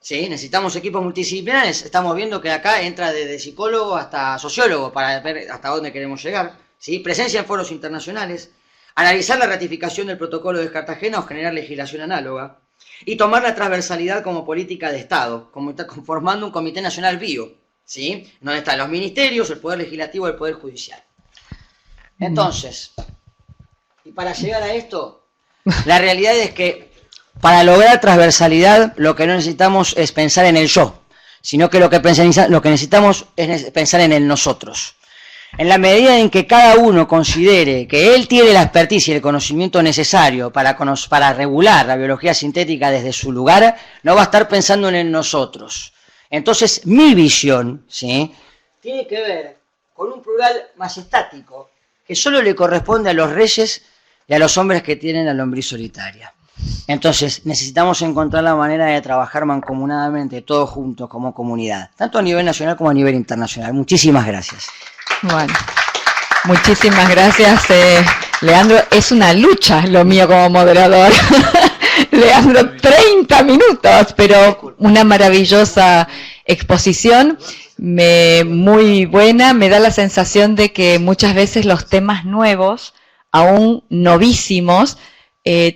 Sí, necesitamos equipos multidisciplinares. Estamos viendo que acá entra desde psicólogo hasta sociólogo para ver hasta dónde queremos llegar. ¿Sí? Presencia en foros internacionales. Analizar la ratificación del protocolo de Cartagena o generar legislación análoga. Y tomar la transversalidad como política de Estado, como está conformando un Comité Nacional Bio, ¿sí? Donde están los ministerios, el Poder Legislativo y el Poder Judicial. Entonces, y para llegar a esto, la realidad es que para lograr transversalidad, lo que no necesitamos es pensar en el yo, sino que lo que necesitamos es pensar en el nosotros. En la medida en que cada uno considere que él tiene la expertise y el conocimiento necesario para regular la biología sintética desde su lugar, no va a estar pensando en el nosotros. Entonces, mi visión, ¿sí?, tiene que ver con un plural más estático, que solo le corresponde a los reyes y a los hombres que tienen la lombriz solitaria. Entonces, necesitamos encontrar la manera de trabajar mancomunadamente, todos juntos como comunidad, tanto a nivel nacional como a nivel internacional. Muchísimas gracias. Bueno, muchísimas gracias, Leandro. Es una lucha lo mío como moderador. Leandro, 30 minutos, pero una maravillosa exposición, muy buena. Me da la sensación de que muchas veces los temas nuevos, aún novísimos,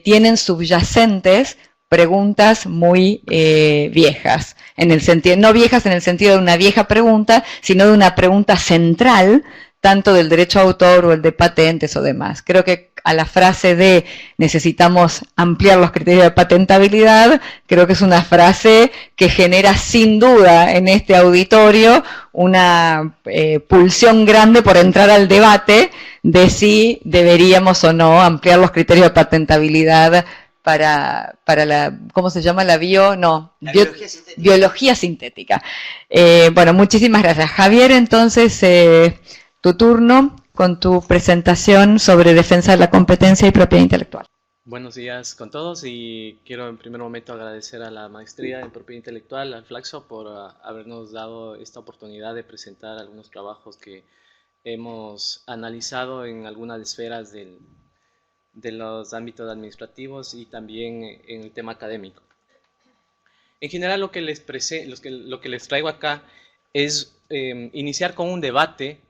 tienen subyacentes preguntas muy viejas, no viejas en el sentido de una vieja pregunta, sino de una pregunta central, tanto del derecho a autor o el de patentes o demás. Creo que a la frase de necesitamos ampliar los criterios de patentabilidad, creo que es una frase que genera sin duda en este auditorio una pulsión grande por entrar al debate de si deberíamos o no ampliar los criterios de patentabilidad para la, ¿cómo se llama? Biología sintética. Bueno, muchísimas gracias. Javier, entonces, tu turno con tu presentación sobre defensa de la competencia y propiedad intelectual. Buenos días con todos y quiero en primer momento agradecer a la maestría en propiedad intelectual, al Flaxo, por habernos dado esta oportunidad de presentar algunos trabajos que hemos analizado en algunas esferas de los ámbitos administrativos y también en el tema académico. En general lo que les traigo acá es iniciar con un debate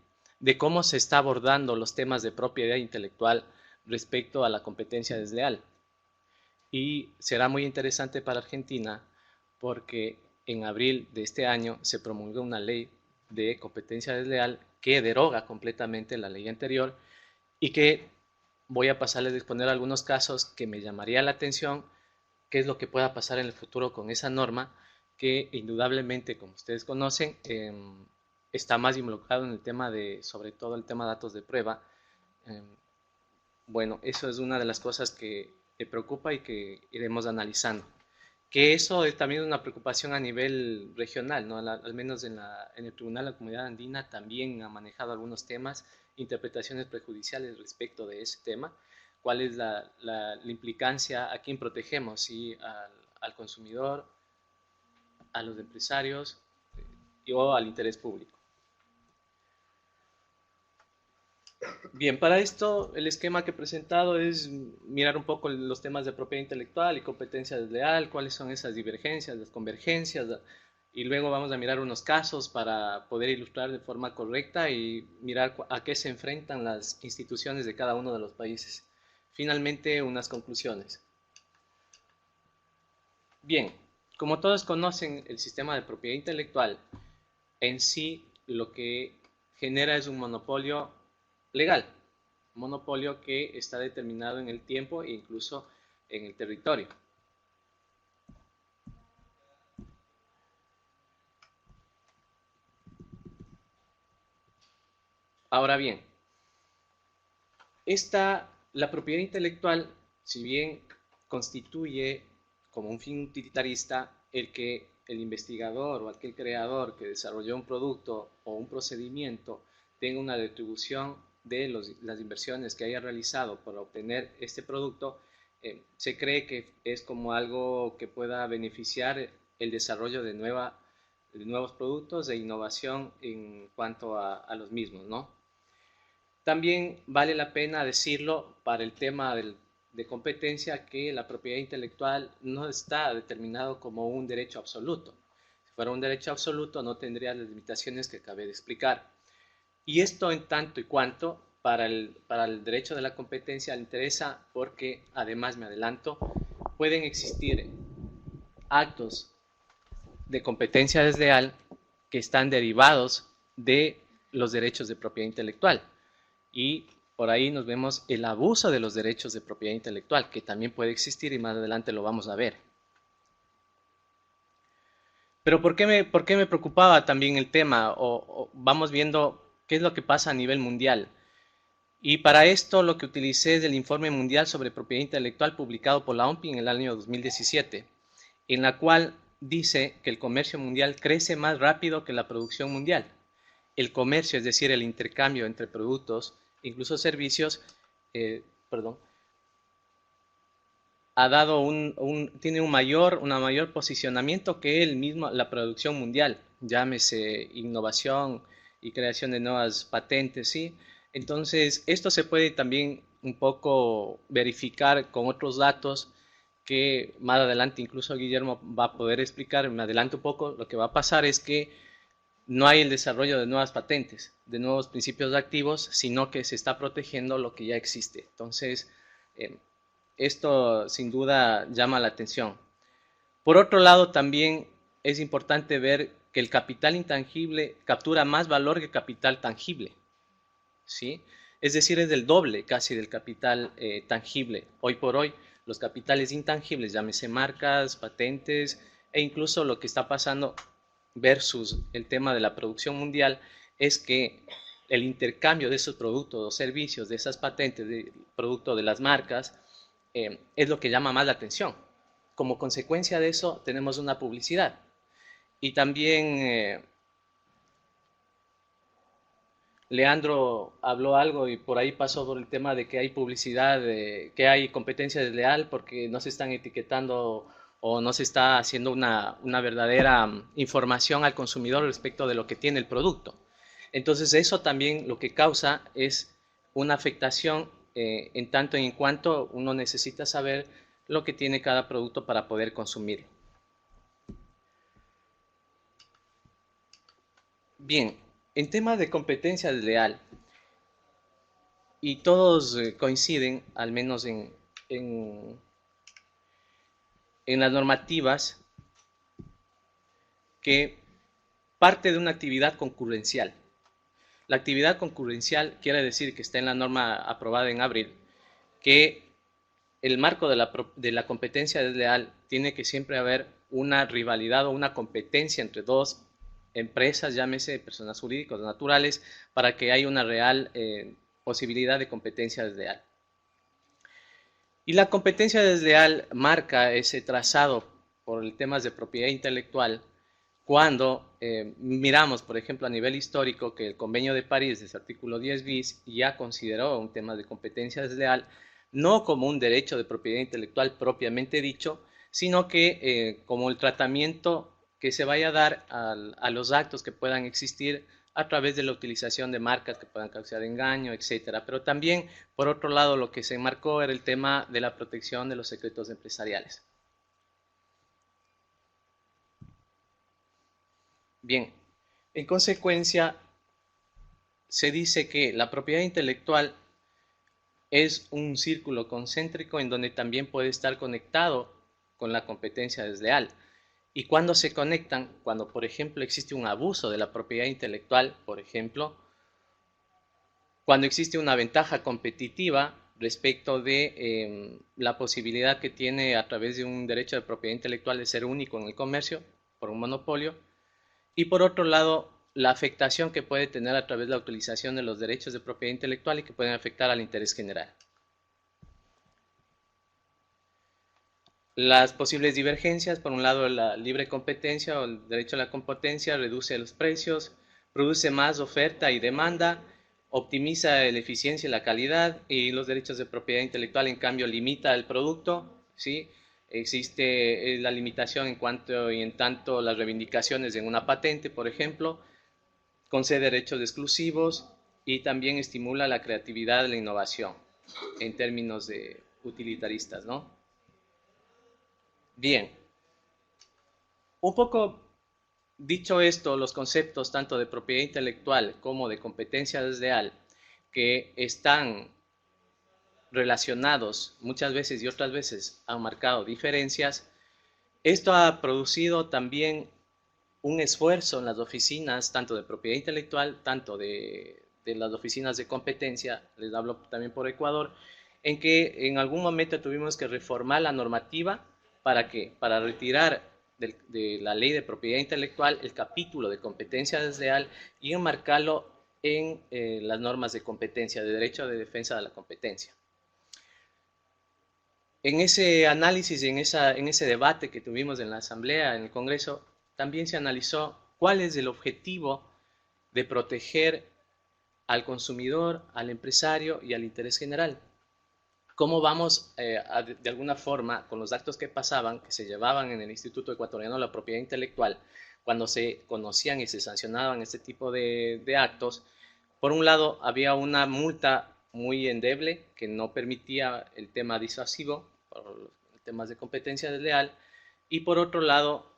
de cómo se está abordando los temas de propiedad intelectual respecto a la competencia desleal. Y será muy interesante para Argentina porque en abril de este año se promulgó una ley de competencia desleal que deroga completamente la ley anterior y que voy a pasarles a exponer algunos casos que me llamaría la atención, qué es lo que pueda pasar en el futuro con esa norma, que indudablemente, como ustedes conocen, está más involucrado en el tema sobre todo el tema de datos de prueba. Bueno, eso es una de las cosas que me preocupa y que iremos analizando. Que eso es también una preocupación a nivel regional, ¿no? Al menos en el Tribunal de la Comunidad Andina también ha manejado algunos temas, interpretaciones prejudiciales respecto de ese tema. ¿Cuál es la implicancia? ¿A quién protegemos? ¿Sí? ¿Al consumidor? ¿A los empresarios? ¿O al interés público? Bien, para esto el esquema que he presentado es mirar un poco los temas de propiedad intelectual y competencia desleal, cuáles son esas divergencias, las convergencias, y luego vamos a mirar unos casos para poder ilustrar de forma correcta y mirar a qué se enfrentan las instituciones de cada uno de los países. Finalmente, unas conclusiones. Bien, como todos conocen, el sistema de propiedad intelectual en sí lo que genera es un monopolio legal, un monopolio que está determinado en el tiempo e incluso en el territorio. Ahora bien, la propiedad intelectual, si bien constituye como un fin utilitarista el que el investigador o aquel creador que desarrolló un producto o un procedimiento tenga una retribución de las inversiones que haya realizado para obtener este producto, se cree que es como algo que pueda beneficiar el desarrollo de nuevos productos e innovación en cuanto a los mismos, ¿no? También vale la pena decirlo para el tema de competencia que la propiedad intelectual no está determinado como un derecho absoluto. Si fuera un derecho absoluto no tendría las limitaciones que acabé de explicar. Y esto en tanto y cuanto para el derecho de la competencia le interesa porque, además me adelanto, pueden existir actos de competencia desleal que están derivados de los derechos de propiedad intelectual. Y por ahí nos vemos el abuso de los derechos de propiedad intelectual, que también puede existir y más adelante lo vamos a ver. Pero ¿por qué me preocupaba también el tema? O vamos viendo qué es lo que pasa a nivel mundial. Y para esto lo que utilicé es el Informe Mundial sobre Propiedad Intelectual publicado por la OMPI en el año 2017, en la cual dice que el comercio mundial crece más rápido que la producción mundial. El comercio, es decir, el intercambio entre productos, incluso servicios, ha dado tiene un mayor posicionamiento que la producción mundial, llámese innovación y creación de nuevas patentes, ¿sí? Entonces, esto se puede también un poco verificar con otros datos que más adelante incluso Guillermo va a poder explicar. Me adelanto un poco, lo que va a pasar es que no hay el desarrollo de nuevas patentes, de nuevos principios activos, sino que se está protegiendo lo que ya existe. Entonces, esto sin duda llama la atención. Por otro lado, también es importante ver que el capital intangible captura más valor que el capital tangible, ¿sí? Es decir, es del doble casi del capital tangible. Hoy por hoy, los capitales intangibles, llámese marcas, patentes e incluso lo que está pasando versus el tema de la producción mundial, es que el intercambio de esos productos o servicios, de esas patentes, de producto de las marcas, es lo que llama más la atención. Como consecuencia de eso tenemos una publicidad. Y también Leandro habló algo y por ahí pasó por el tema de que hay publicidad, que hay competencia desleal porque no se están etiquetando o no se está haciendo una verdadera información al consumidor respecto de lo que tiene el producto. Entonces eso también lo que causa es una afectación en tanto y en cuanto uno necesita saber lo que tiene cada producto para poder consumirlo. Bien, en temas de competencia desleal, y todos coinciden, al menos en las normativas, que parte de una actividad concurrencial. La actividad concurrencial quiere decir que está en la norma aprobada en abril, que el marco de la competencia desleal tiene que siempre haber una rivalidad o una competencia entre dos empresas, llámese personas jurídicas o naturales, para que haya una real posibilidad de competencia desleal. Y la competencia desleal marca ese trazado por el temas de propiedad intelectual cuando miramos, por ejemplo, a nivel histórico, que el Convenio de París, desde el artículo 10 bis, ya consideró un tema de competencia desleal no como un derecho de propiedad intelectual propiamente dicho, sino que como el tratamiento que se vaya a dar a los actos que puedan existir a través de la utilización de marcas que puedan causar engaño, etcétera. Pero también, por otro lado, lo que se enmarcó era el tema de la protección de los secretos empresariales. Bien, en consecuencia, se dice que la propiedad intelectual es un círculo concéntrico en donde también puede estar conectado con la competencia desleal. Y cuando se conectan, cuando por ejemplo existe un abuso de la propiedad intelectual, por ejemplo, cuando existe una ventaja competitiva respecto de la posibilidad que tiene a través de un derecho de propiedad intelectual de ser único en el comercio, por un monopolio, y por otro lado, la afectación que puede tener a través de la utilización de los derechos de propiedad intelectual y que pueden afectar al interés general. Las posibles divergencias, por un lado la libre competencia o el derecho a la competencia reduce los precios, produce más oferta y demanda, optimiza la eficiencia y la calidad, y los derechos de propiedad intelectual en cambio limita el producto, ¿sí? Existe la limitación en cuanto y en tanto las reivindicaciones en una patente, por ejemplo, concede derechos exclusivos y también estimula la creatividad y la innovación en términos de utilitaristas, ¿no? Bien, un poco dicho esto, los conceptos tanto de propiedad intelectual como de competencia desleal que están relacionados muchas veces y otras veces han marcado diferencias, esto ha producido también un esfuerzo en las oficinas tanto de propiedad intelectual, tanto de las oficinas de competencia, les hablo también por Ecuador, en que en algún momento tuvimos que reformar la normativa. ¿Para qué? Para retirar de la ley de propiedad intelectual el capítulo de competencia desleal y enmarcarlo en las normas de competencia, de derecho de defensa de la competencia. En ese análisis y en ese debate que tuvimos en la Asamblea, en el Congreso, también se analizó cuál es el objetivo de proteger al consumidor, al empresario y al interés general. ¿Cómo vamos, de alguna forma, con los actos que pasaban, que se llevaban en el Instituto Ecuatoriano de la Propiedad Intelectual, cuando se conocían y se sancionaban este tipo de actos? Por un lado, había una multa muy endeble que no permitía el tema disuasivo, por los temas de competencia desleal, y por otro lado,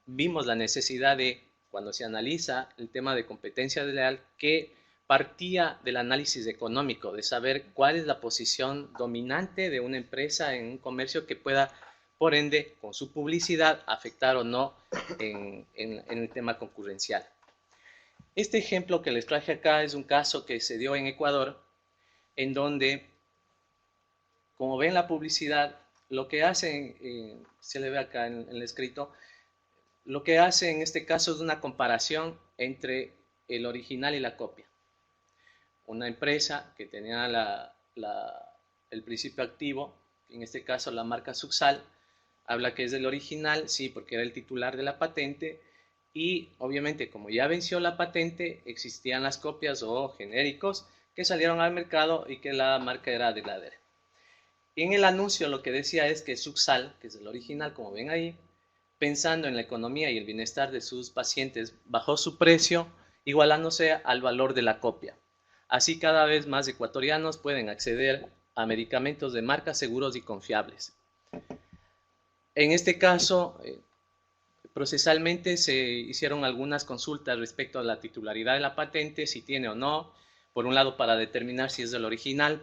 vimos la necesidad de, cuando se analiza el tema de competencia desleal, que partía del análisis económico, de saber cuál es la posición dominante de una empresa en un comercio que pueda, por ende, con su publicidad, afectar o no en el tema concurrencial. Este ejemplo que les traje acá es un caso que se dio en Ecuador, en donde, como ven la publicidad, lo que hacen, se le ve acá en el escrito, lo que hace en este caso es una comparación entre el original y la copia. Una empresa que tenía el principio activo, en este caso la marca Suxal, habla que es del original, sí, porque era el titular de la patente, y obviamente como ya venció la patente, existían las copias o genéricos que salieron al mercado y que la marca era de Glader. Y en el anuncio lo que decía es que Suxal, que es el original, como ven ahí, pensando en la economía y el bienestar de sus pacientes, bajó su precio, igualándose al valor de la copia. Así cada vez más ecuatorianos pueden acceder a medicamentos de marca seguros y confiables. En este caso, procesalmente se hicieron algunas consultas respecto a la titularidad de la patente, si tiene o no, por un lado para determinar si es del original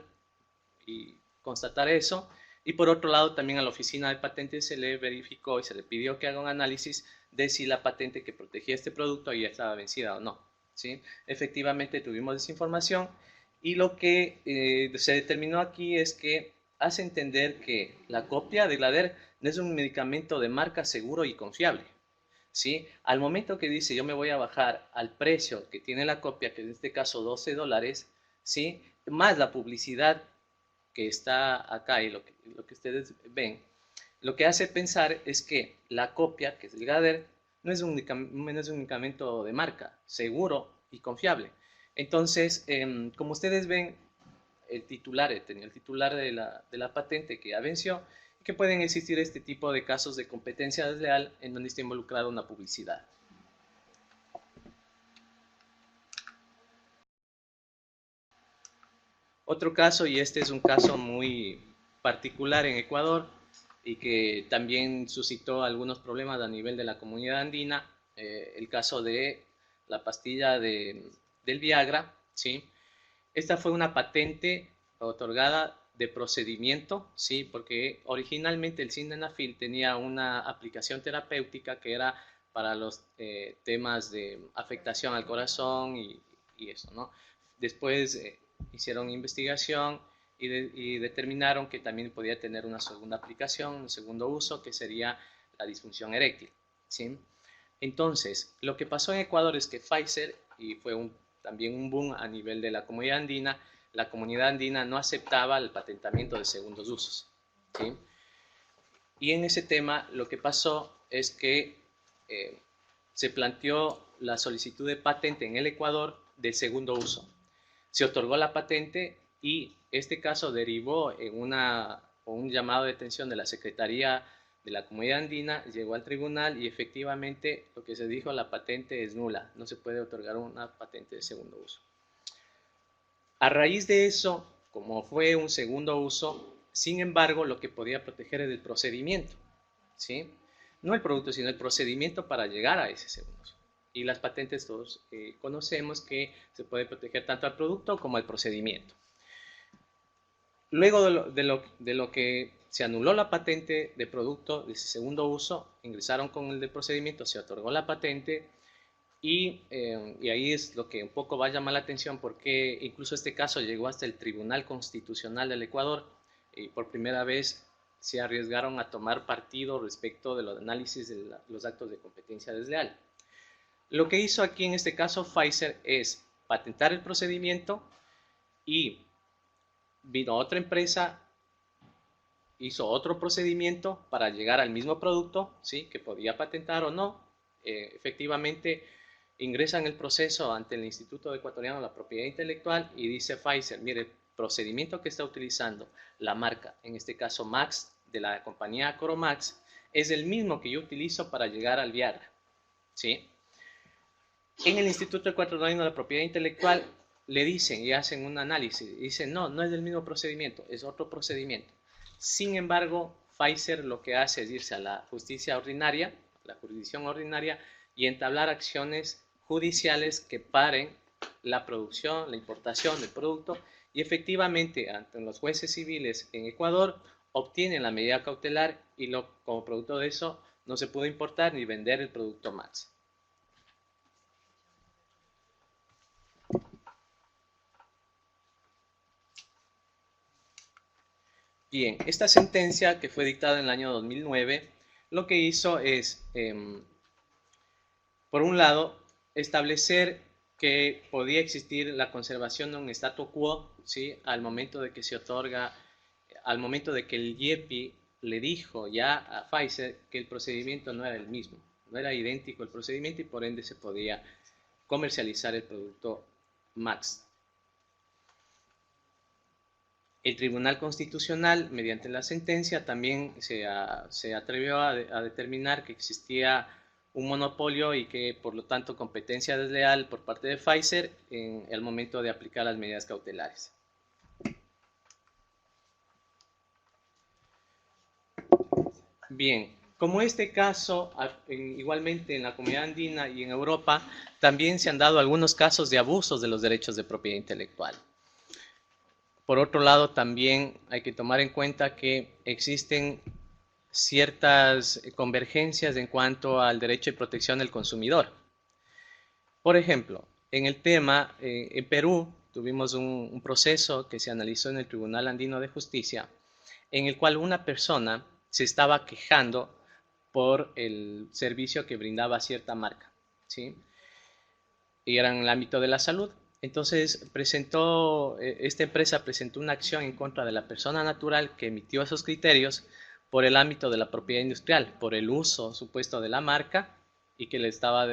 y constatar eso, y por otro lado también a la oficina de patentes se le verificó y se le pidió que haga un análisis de si la patente que protegía este producto ya estaba vencida o no. ¿Sí? Efectivamente tuvimos esa información y lo que se determinó aquí es que hace entender que la copia de Glader no es un medicamento de marca seguro y confiable. ¿Sí? Al momento que dice yo me voy a bajar al precio que tiene la copia, que en este caso $12, ¿sí? Más la publicidad que está acá y lo que ustedes ven, lo que hace pensar es que la copia, que es el Glader, no es un medicamento de marca, seguro y confiable. Entonces, como ustedes ven, el titular de la patente que ya venció, que pueden existir este tipo de casos de competencia desleal en donde está involucrada una publicidad. Otro caso, y este es un caso muy particular en Ecuador, y que también suscitó algunos problemas a nivel de la comunidad andina, el caso de la pastilla del Viagra, ¿sí? Esta fue una patente otorgada de procedimiento, ¿sí? Porque originalmente el sildenafil tenía una aplicación terapéutica que era para los temas de afectación al corazón y eso, ¿no? Después hicieron investigación y determinaron que también podía tener una segunda aplicación, un segundo uso, que sería la disfunción eréctil, ¿sí? Entonces, lo que pasó en Ecuador es que Pfizer, y fue también un boom a nivel de la comunidad andina no aceptaba el patentamiento de segundos usos, ¿sí? Y en ese tema lo que pasó es que se planteó la solicitud de patente en el Ecuador de segundo uso. Se otorgó la patente y este caso derivó en un llamado de atención de la Secretaría de la Comunidad Andina, llegó al tribunal y efectivamente lo que se dijo, la patente es nula, no se puede otorgar una patente de segundo uso. A raíz de eso, como fue un segundo uso, sin embargo, lo que podía proteger es el procedimiento, ¿sí? No el producto, sino el procedimiento para llegar a ese segundo uso. Y las patentes todos conocemos que se puede proteger tanto al producto como al procedimiento. Luego de lo que se anuló la patente de producto de ese segundo uso, ingresaron con el de procedimiento, se otorgó la patente y ahí es lo que un poco va a llamar la atención porque incluso este caso llegó hasta el Tribunal Constitucional del Ecuador y por primera vez se arriesgaron a tomar partido respecto de los análisis de los actos de competencia desleal. Lo que hizo aquí en este caso Pfizer es patentar el procedimiento y vino otra empresa, hizo otro procedimiento para llegar al mismo producto, ¿sí? Que podía patentar o no. Efectivamente, ingresan el proceso ante el Instituto Ecuatoriano de la Propiedad Intelectual y dice Pfizer, mire, el procedimiento que está utilizando la marca, en este caso Max, de la compañía Coromax, es el mismo que yo utilizo para llegar al Viagra, ¿sí? En el Instituto Ecuatoriano de la Propiedad Intelectual le dicen y hacen un análisis, y dicen, no, no es el mismo procedimiento, es otro procedimiento. Sin embargo, Pfizer lo que hace es irse a la justicia ordinaria, la jurisdicción ordinaria, y entablar acciones judiciales que paren la producción, la importación del producto, y efectivamente, ante los jueces civiles en Ecuador, obtienen la medida cautelar y como producto de eso no se pudo importar ni vender el producto Max. Bien, esta sentencia que fue dictada en el año 2009, lo que hizo es, por un lado, establecer que podía existir la conservación de un statu quo, ¿sí? Al momento de que se otorga, al momento de que el IEPI le dijo ya a Pfizer que el procedimiento no era el mismo, no era idéntico el procedimiento y por ende se podía comercializar el producto Max. El Tribunal Constitucional, mediante la sentencia, también se atrevió a determinar que existía un monopolio y que, por lo tanto, competencia desleal por parte de Pfizer en el momento de aplicar las medidas cautelares. Bien, como este caso, igualmente en la comunidad andina y en Europa, también se han dado algunos casos de abusos de los derechos de propiedad intelectual. Por otro lado, también hay que tomar en cuenta que existen ciertas convergencias en cuanto al derecho de protección del consumidor. Por ejemplo, en el tema, en Perú tuvimos un proceso que se analizó en el Tribunal Andino de Justicia, en el cual una persona se estaba quejando por el servicio que brindaba cierta marca, ¿sí? Y era en el ámbito de la salud. Entonces esta empresa presentó una acción en contra de la persona natural que emitió esos criterios por el ámbito de la propiedad industrial, por el uso supuesto de la marca y que le estaba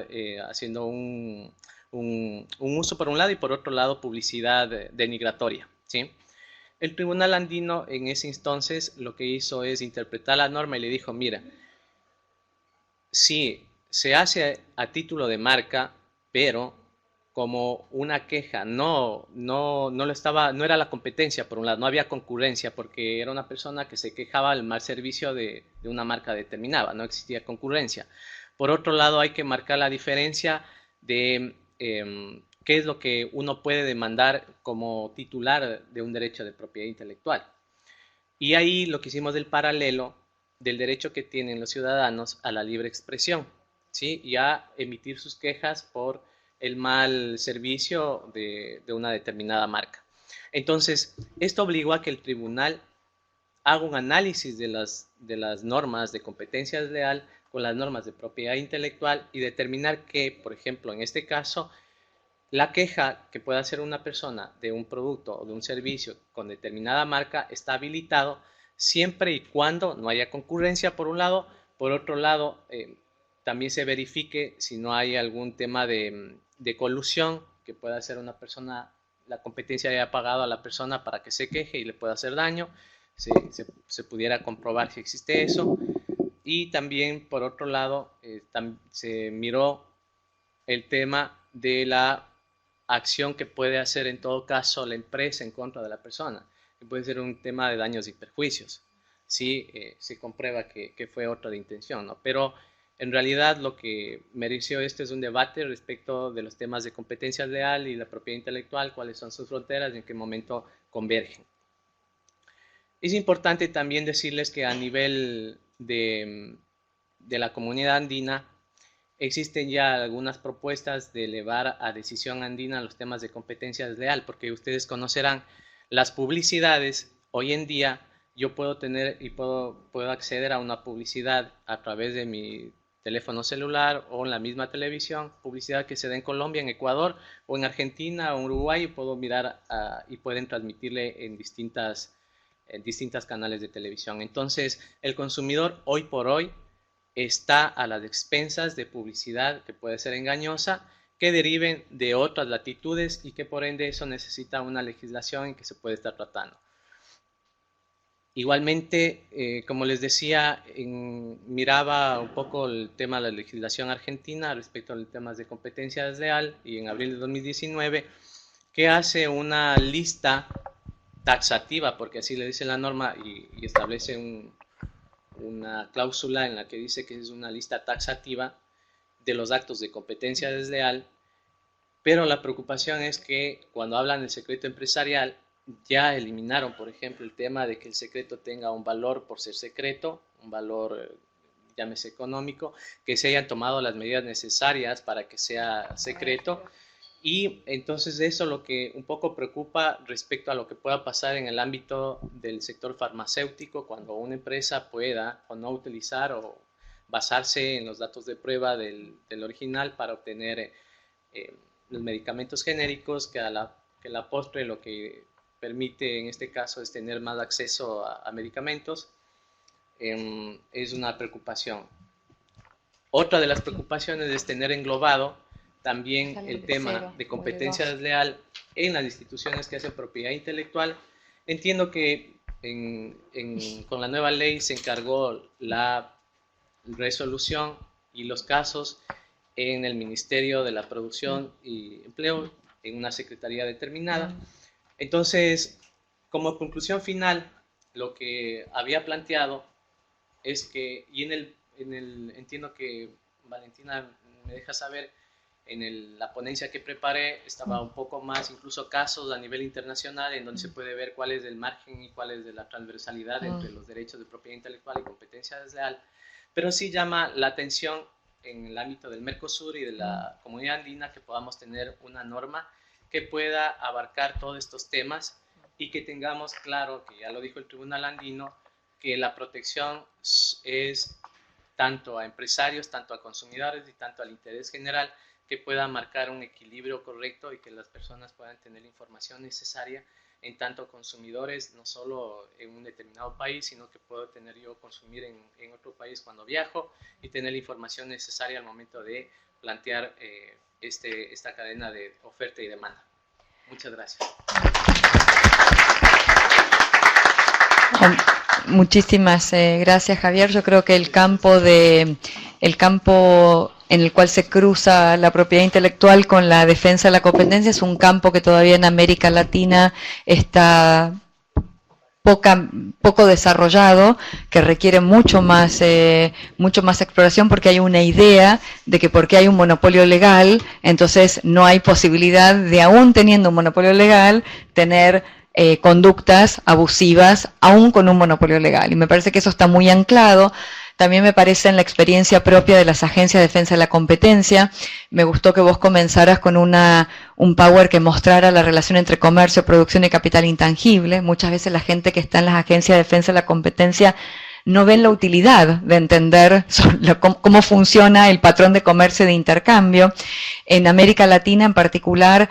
haciendo un uso por un lado y por otro lado publicidad denigratoria, ¿sí? El Tribunal Andino en ese entonces lo que hizo es interpretar la norma y le dijo, mira, sí, se hace a título de marca, pero como una queja, no era la competencia, por un lado, no había concurrencia, porque era una persona que se quejaba del mal servicio de una marca determinada, no existía concurrencia. Por otro lado, hay que marcar la diferencia de qué es lo que uno puede demandar como titular de un derecho de propiedad intelectual. Y ahí lo que hicimos del paralelo del derecho que tienen los ciudadanos a la libre expresión, ¿sí? Y a emitir sus quejas por el mal servicio de una determinada marca. Entonces, esto obligó a que el tribunal haga un análisis de las normas de competencia desleal con las normas de propiedad intelectual y determinar que, por ejemplo, en este caso, la queja que pueda hacer una persona de un producto o de un servicio con determinada marca está habilitado siempre y cuando no haya concurrencia, por un lado. Por otro lado, también se verifique si no hay algún tema de colusión que pueda hacer una persona, la competencia haya pagado a la persona para que se queje y le pueda hacer daño. Se pudiera comprobar si existe eso. Y también, por otro lado, se miró el tema de la acción que puede hacer en todo caso la empresa en contra de la persona, que puede ser un tema de daños y perjuicios, si se comprueba que fue otra de intención, ¿no? Pero en realidad lo que mereció esto es un debate respecto de los temas de competencia leal y la propiedad intelectual, cuáles son sus fronteras y en qué momento convergen. Es importante también decirles que a nivel de la comunidad andina existen ya algunas propuestas de elevar a decisión andina los temas de competencia desleal, porque ustedes conocerán las publicidades. Hoy en día yo puedo tener y puedo acceder a una publicidad a través de mi teléfono celular o en la misma televisión, publicidad que se da en Colombia, en Ecuador o en Argentina o en Uruguay, y puedo mirar y pueden transmitirle en distintas canales de televisión. Entonces, el consumidor hoy por hoy está a las expensas de publicidad que puede ser engañosa, que deriven de otras latitudes y que por ende eso necesita una legislación en que se puede estar tratando. Igualmente, como les decía, miraba un poco el tema de la legislación argentina respecto a los temas de competencia desleal, y en abril de 2019, que hace una lista taxativa, porque así le dice la norma, y establece una cláusula en la que dice que es una lista taxativa de los actos de competencia desleal, pero la preocupación es que cuando hablan del secreto empresarial ya eliminaron, por ejemplo, el tema de que el secreto tenga un valor por ser secreto, un valor, llámese económico, que se hayan tomado las medidas necesarias para que sea secreto. Y entonces eso es lo que un poco preocupa respecto a lo que pueda pasar en el ámbito del sector farmacéutico, cuando una empresa pueda o no utilizar o basarse en los datos de prueba del original para obtener los medicamentos genéricos, que a la postre lo que permite en este caso es tener más acceso a medicamentos. Es una preocupación. Otra de las preocupaciones es tener englobado también el tema de competencia desleal en las instituciones que hacen propiedad intelectual. Entiendo que con la nueva ley se encargó la resolución y los casos en el Ministerio de la Producción y Empleo, en una secretaría determinada. Entonces, como conclusión final, lo que había planteado es que, y entiendo que Valentina me deja saber, en la ponencia que preparé estaba un poco más, incluso casos a nivel internacional, en donde se puede ver cuál es el margen y cuál es de la transversalidad entre los derechos de propiedad intelectual y competencia desleal. Pero sí llama la atención en el ámbito del Mercosur y de la comunidad andina que podamos tener una norma que pueda abarcar todos estos temas y que tengamos claro, que ya lo dijo el Tribunal Andino, que la protección es tanto a empresarios, tanto a consumidores y tanto al interés general, que pueda marcar un equilibrio correcto y que las personas puedan tener la información necesaria en tanto consumidores, no solo en un determinado país, sino que puedo tener yo consumir en otro país cuando viajo y tener la información necesaria al momento de plantear esta cadena de oferta y demanda. Muchas gracias. Muchísimas gracias, Javier. Yo creo que el campo en el cual se cruza la propiedad intelectual con la defensa de la competencia es un campo que todavía en América Latina está poco desarrollado, que requiere mucho más exploración, porque hay una idea de que porque hay un monopolio legal, entonces no hay posibilidad de, aún teniendo un monopolio legal, tener conductas abusivas aún con un monopolio legal. Y me parece que eso está muy anclado. También me parece en la experiencia propia de las agencias de defensa de la competencia. Me gustó que vos comenzaras con un power que mostrara la relación entre comercio, producción y capital intangible. Muchas veces la gente que está en las agencias de defensa de la competencia no ven la utilidad de entender cómo funciona el patrón de comercio y de intercambio. En América Latina en particular,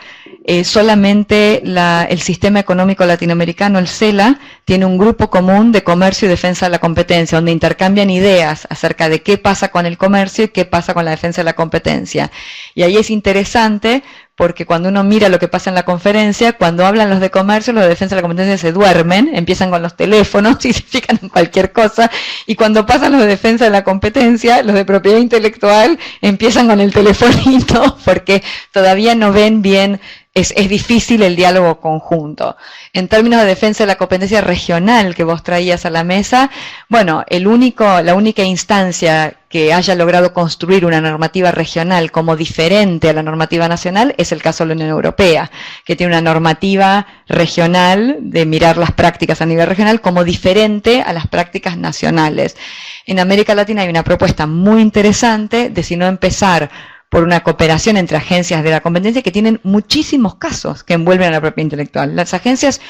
solamente el sistema económico latinoamericano, el CELA, tiene un grupo común de comercio y defensa de la competencia, donde intercambian ideas acerca de qué pasa con el comercio y qué pasa con la defensa de la competencia. Y ahí es interesante porque cuando uno mira lo que pasa en la conferencia, cuando hablan los de comercio, los de defensa de la competencia se duermen, empiezan con los teléfonos y se fijan en cualquier cosa, y cuando pasan los de defensa de la competencia, los de propiedad intelectual empiezan con el telefonito, porque todavía no ven bien, es difícil el diálogo conjunto. En términos de defensa de la competencia regional que vos traías a la mesa, bueno, la única instancia que haya logrado construir una normativa regional como diferente a la normativa nacional es el caso de la Unión Europea, que tiene una normativa regional de mirar las prácticas a nivel regional como diferente a las prácticas nacionales. En América Latina hay una propuesta muy interesante de si no empezar por una cooperación entre agencias de la competencia que tienen muchísimos casos que envuelven a la propiedad intelectual. Las agencias,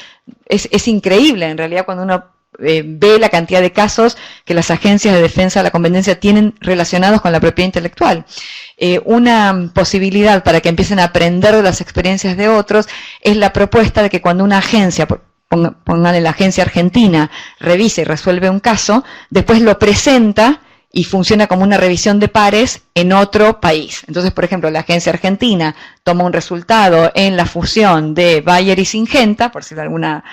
es increíble en realidad cuando uno ve la cantidad de casos que las agencias de defensa de la competencia tienen relacionados con la propiedad intelectual. Una posibilidad para que empiecen a aprender de las experiencias de otros es la propuesta de que cuando una agencia, pónganle la agencia argentina, revisa y resuelve un caso, después lo presenta y funciona como una revisión de pares en otro país. Entonces, por ejemplo, la agencia argentina toma un resultado en la fusión de Bayer y Syngenta, por decirlo alguna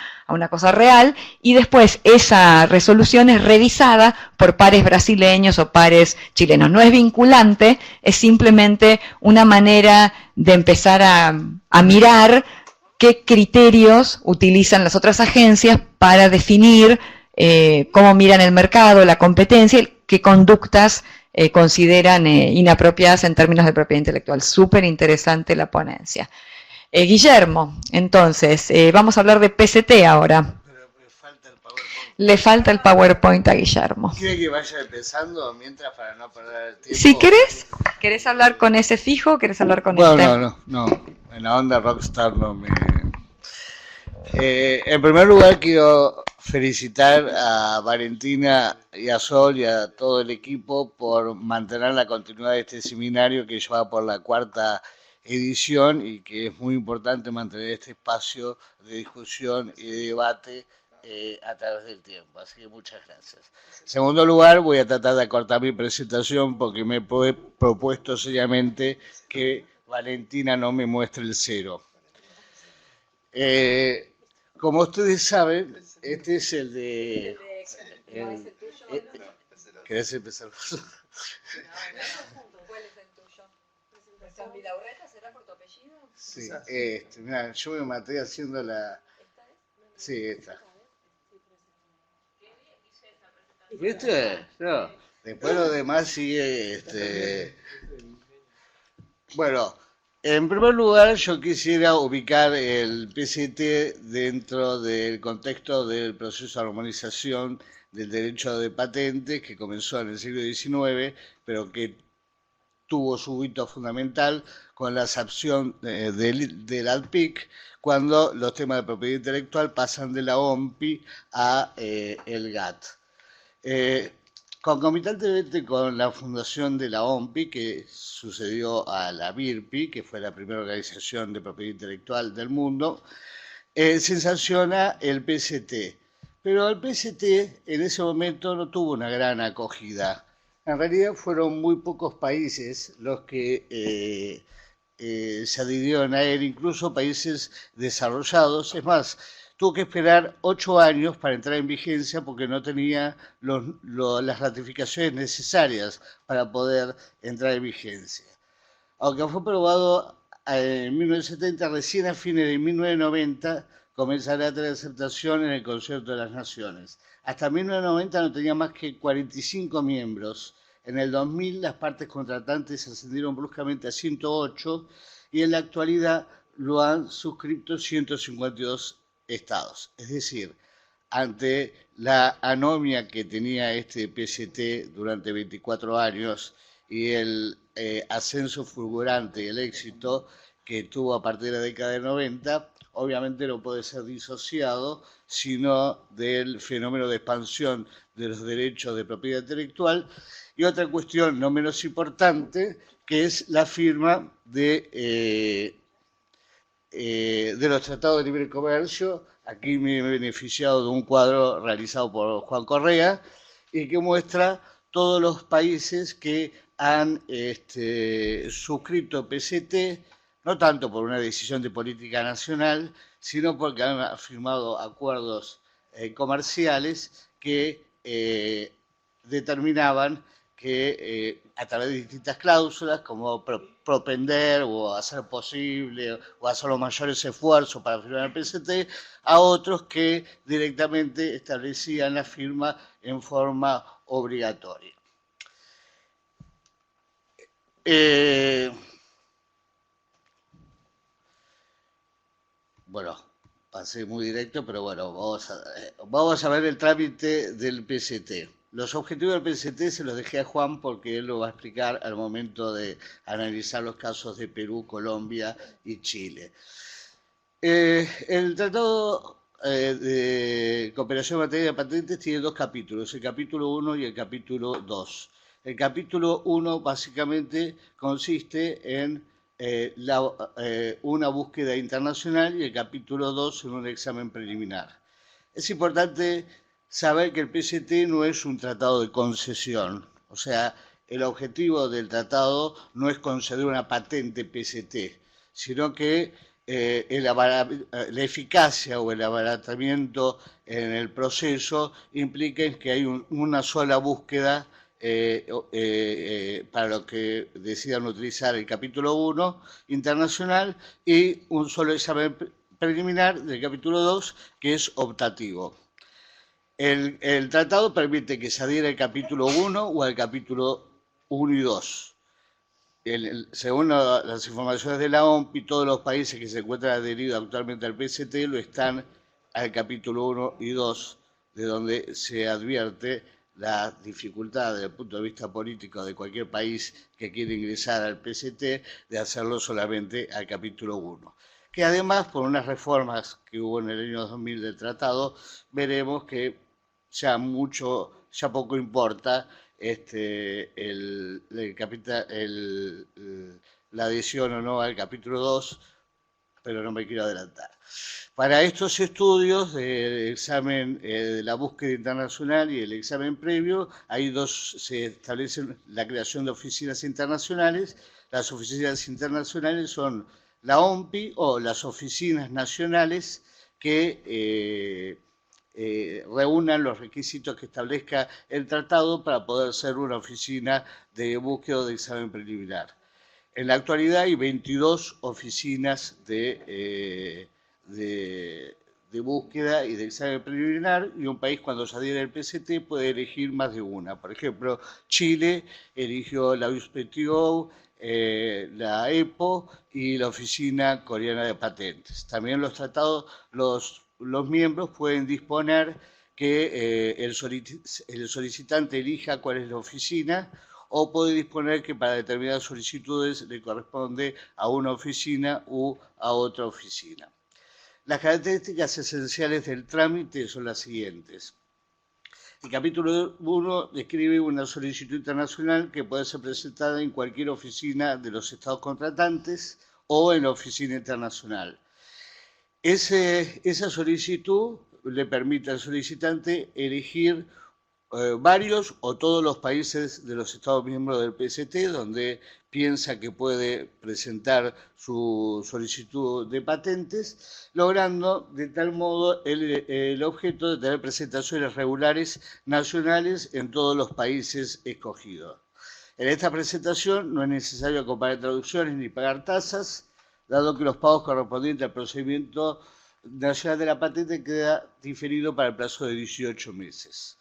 cosa real, y después esa resolución es revisada por pares brasileños o pares chilenos. No es vinculante, es simplemente una manera de empezar a mirar qué criterios utilizan las otras agencias para definir cómo miran el mercado, la competencia, qué conductas consideran inapropiadas en términos de propiedad intelectual. Súper interesante la ponencia. Guillermo, entonces, vamos a hablar de PCT ahora. Pero me falta el PowerPoint. Le falta el PowerPoint a Guillermo. ¿Quiere que vaya empezando mientras para no perder el tiempo? Si ¿querés hablar con ese fijo o querés hablar con bueno, este? No. En la onda Rockstar no me... en primer lugar quiero felicitar a Valentina y a Sol y a todo el equipo por mantener la continuidad de este seminario que ya va por la 4ª edición y que es muy importante mantener este espacio de discusión y de debate a través del tiempo. Así que muchas gracias. En segundo lugar, voy a tratar de acortar mi presentación porque me he propuesto seriamente que Valentina no me muestre el cero. Como ustedes saben, este es el de... ¿Querés empezar? ¿Cuál es el tuyo? ¿San Vidaurreta será por tu apellido? Sí, mira, yo me maté haciendo la... Sí, esta. ¿Viste? No. Después lo demás sigue... Bueno, en primer lugar yo quisiera ubicar el PCT dentro del contexto del proceso de armonización del derecho de patentes que comenzó en el siglo XIX, pero que tuvo su hito fundamental con la acepción del ALPIC, cuando los temas de propiedad intelectual pasan de la OMPI a el GATT. Concomitantemente con la fundación de la OMPI, que sucedió a la BIRPI, que fue la primera organización de propiedad intelectual del mundo, se sanciona el PCT. Pero el PCT en ese momento no tuvo una gran acogida. En realidad fueron muy pocos países los que se adhirieron a él, incluso países desarrollados. Es más, tuvo que esperar 8 años para entrar en vigencia porque no tenía las ratificaciones necesarias para poder entrar en vigencia. Aunque fue aprobado en 1970, recién a fines de 1990 comenzará a tener aceptación en el Concierto de las Naciones. Hasta 1990 no tenía más que 45 miembros. En el 2000 las partes contratantes ascendieron bruscamente a 108 y en la actualidad lo han suscrito 152 estados. Es decir, ante la anomia que tenía este PCT durante 24 años y el ascenso fulgurante y el éxito que tuvo a partir de la década de 90, obviamente no puede ser disociado, sino del fenómeno de expansión de los derechos de propiedad intelectual. Y otra cuestión no menos importante, que es la firma de los tratados de libre comercio. Aquí me he beneficiado de un cuadro realizado por Juan Correa y que muestra todos los países que han suscrito PCT, no tanto por una decisión de política nacional, sino porque han firmado acuerdos comerciales que determinaban que a través de distintas cláusulas, como propender o hacer posible o hacer los mayores esfuerzos para firmar el PCT, a otros que directamente establecían la firma en forma obligatoria. Bueno, pasé muy directo, pero bueno, vamos a ver el trámite del PCT. Los objetivos del PCT se los dejé a Juan porque él lo va a explicar al momento de analizar los casos de Perú, Colombia y Chile. El Tratado de Cooperación en materia de patentes tiene dos capítulos, el capítulo 1 y el capítulo 2. El capítulo 1 básicamente consiste en una búsqueda internacional y el capítulo 2 en un examen preliminar. Es importante saber que el PCT no es un tratado de concesión, o sea, el objetivo del tratado no es conceder una patente PCT, sino que la eficacia o el abaratamiento en el proceso implica que hay una sola búsqueda para los que decidan utilizar el capítulo 1 internacional y un solo examen preliminar del capítulo 2 que es optativo. El tratado permite que se adhiera al capítulo 1 o al capítulo 1 y 2. Según las informaciones de la OMPI, todos los países que se encuentran adheridos actualmente al PCT lo están al capítulo 1 y 2, de donde se advierte la dificultad desde el punto de vista político de cualquier país que quiere ingresar al PCT de hacerlo solamente al capítulo 1. Que además, por unas reformas que hubo en el año 2000 del tratado, veremos que ya poco importa la adhesión o no al capítulo 2, pero no me quiero adelantar. Para estos estudios del examen de la búsqueda internacional y el examen previo, se establece la creación de oficinas internacionales. Las oficinas internacionales son la OMPI o las oficinas nacionales que reúnan los requisitos que establezca el tratado para poder ser una oficina de búsqueda o de examen preliminar. En la actualidad hay 22 oficinas de búsqueda y de examen preliminar, y un país cuando se adhiere al PCT puede elegir más de una. Por ejemplo, Chile eligió la USPTO, la EPO y la Oficina Coreana de Patentes. También los tratados, los miembros pueden disponer que el solicitante elija cuál es la oficina, o puede disponer que para determinadas solicitudes le corresponde a una oficina u a otra oficina. Las características esenciales del trámite son las siguientes. El capítulo 1 describe una solicitud internacional que puede ser presentada en cualquier oficina de los estados contratantes o en la oficina internacional. Esa solicitud le permite al solicitante elegir varios o todos los países de los Estados miembros del PCT donde piensa que puede presentar su solicitud de patentes, logrando de tal modo el objeto de tener presentaciones regulares nacionales en todos los países escogidos. En esta presentación no es necesario comparar traducciones ni pagar tasas, dado que los pagos correspondientes al procedimiento nacional de la patente queda diferido para el plazo de 18 meses.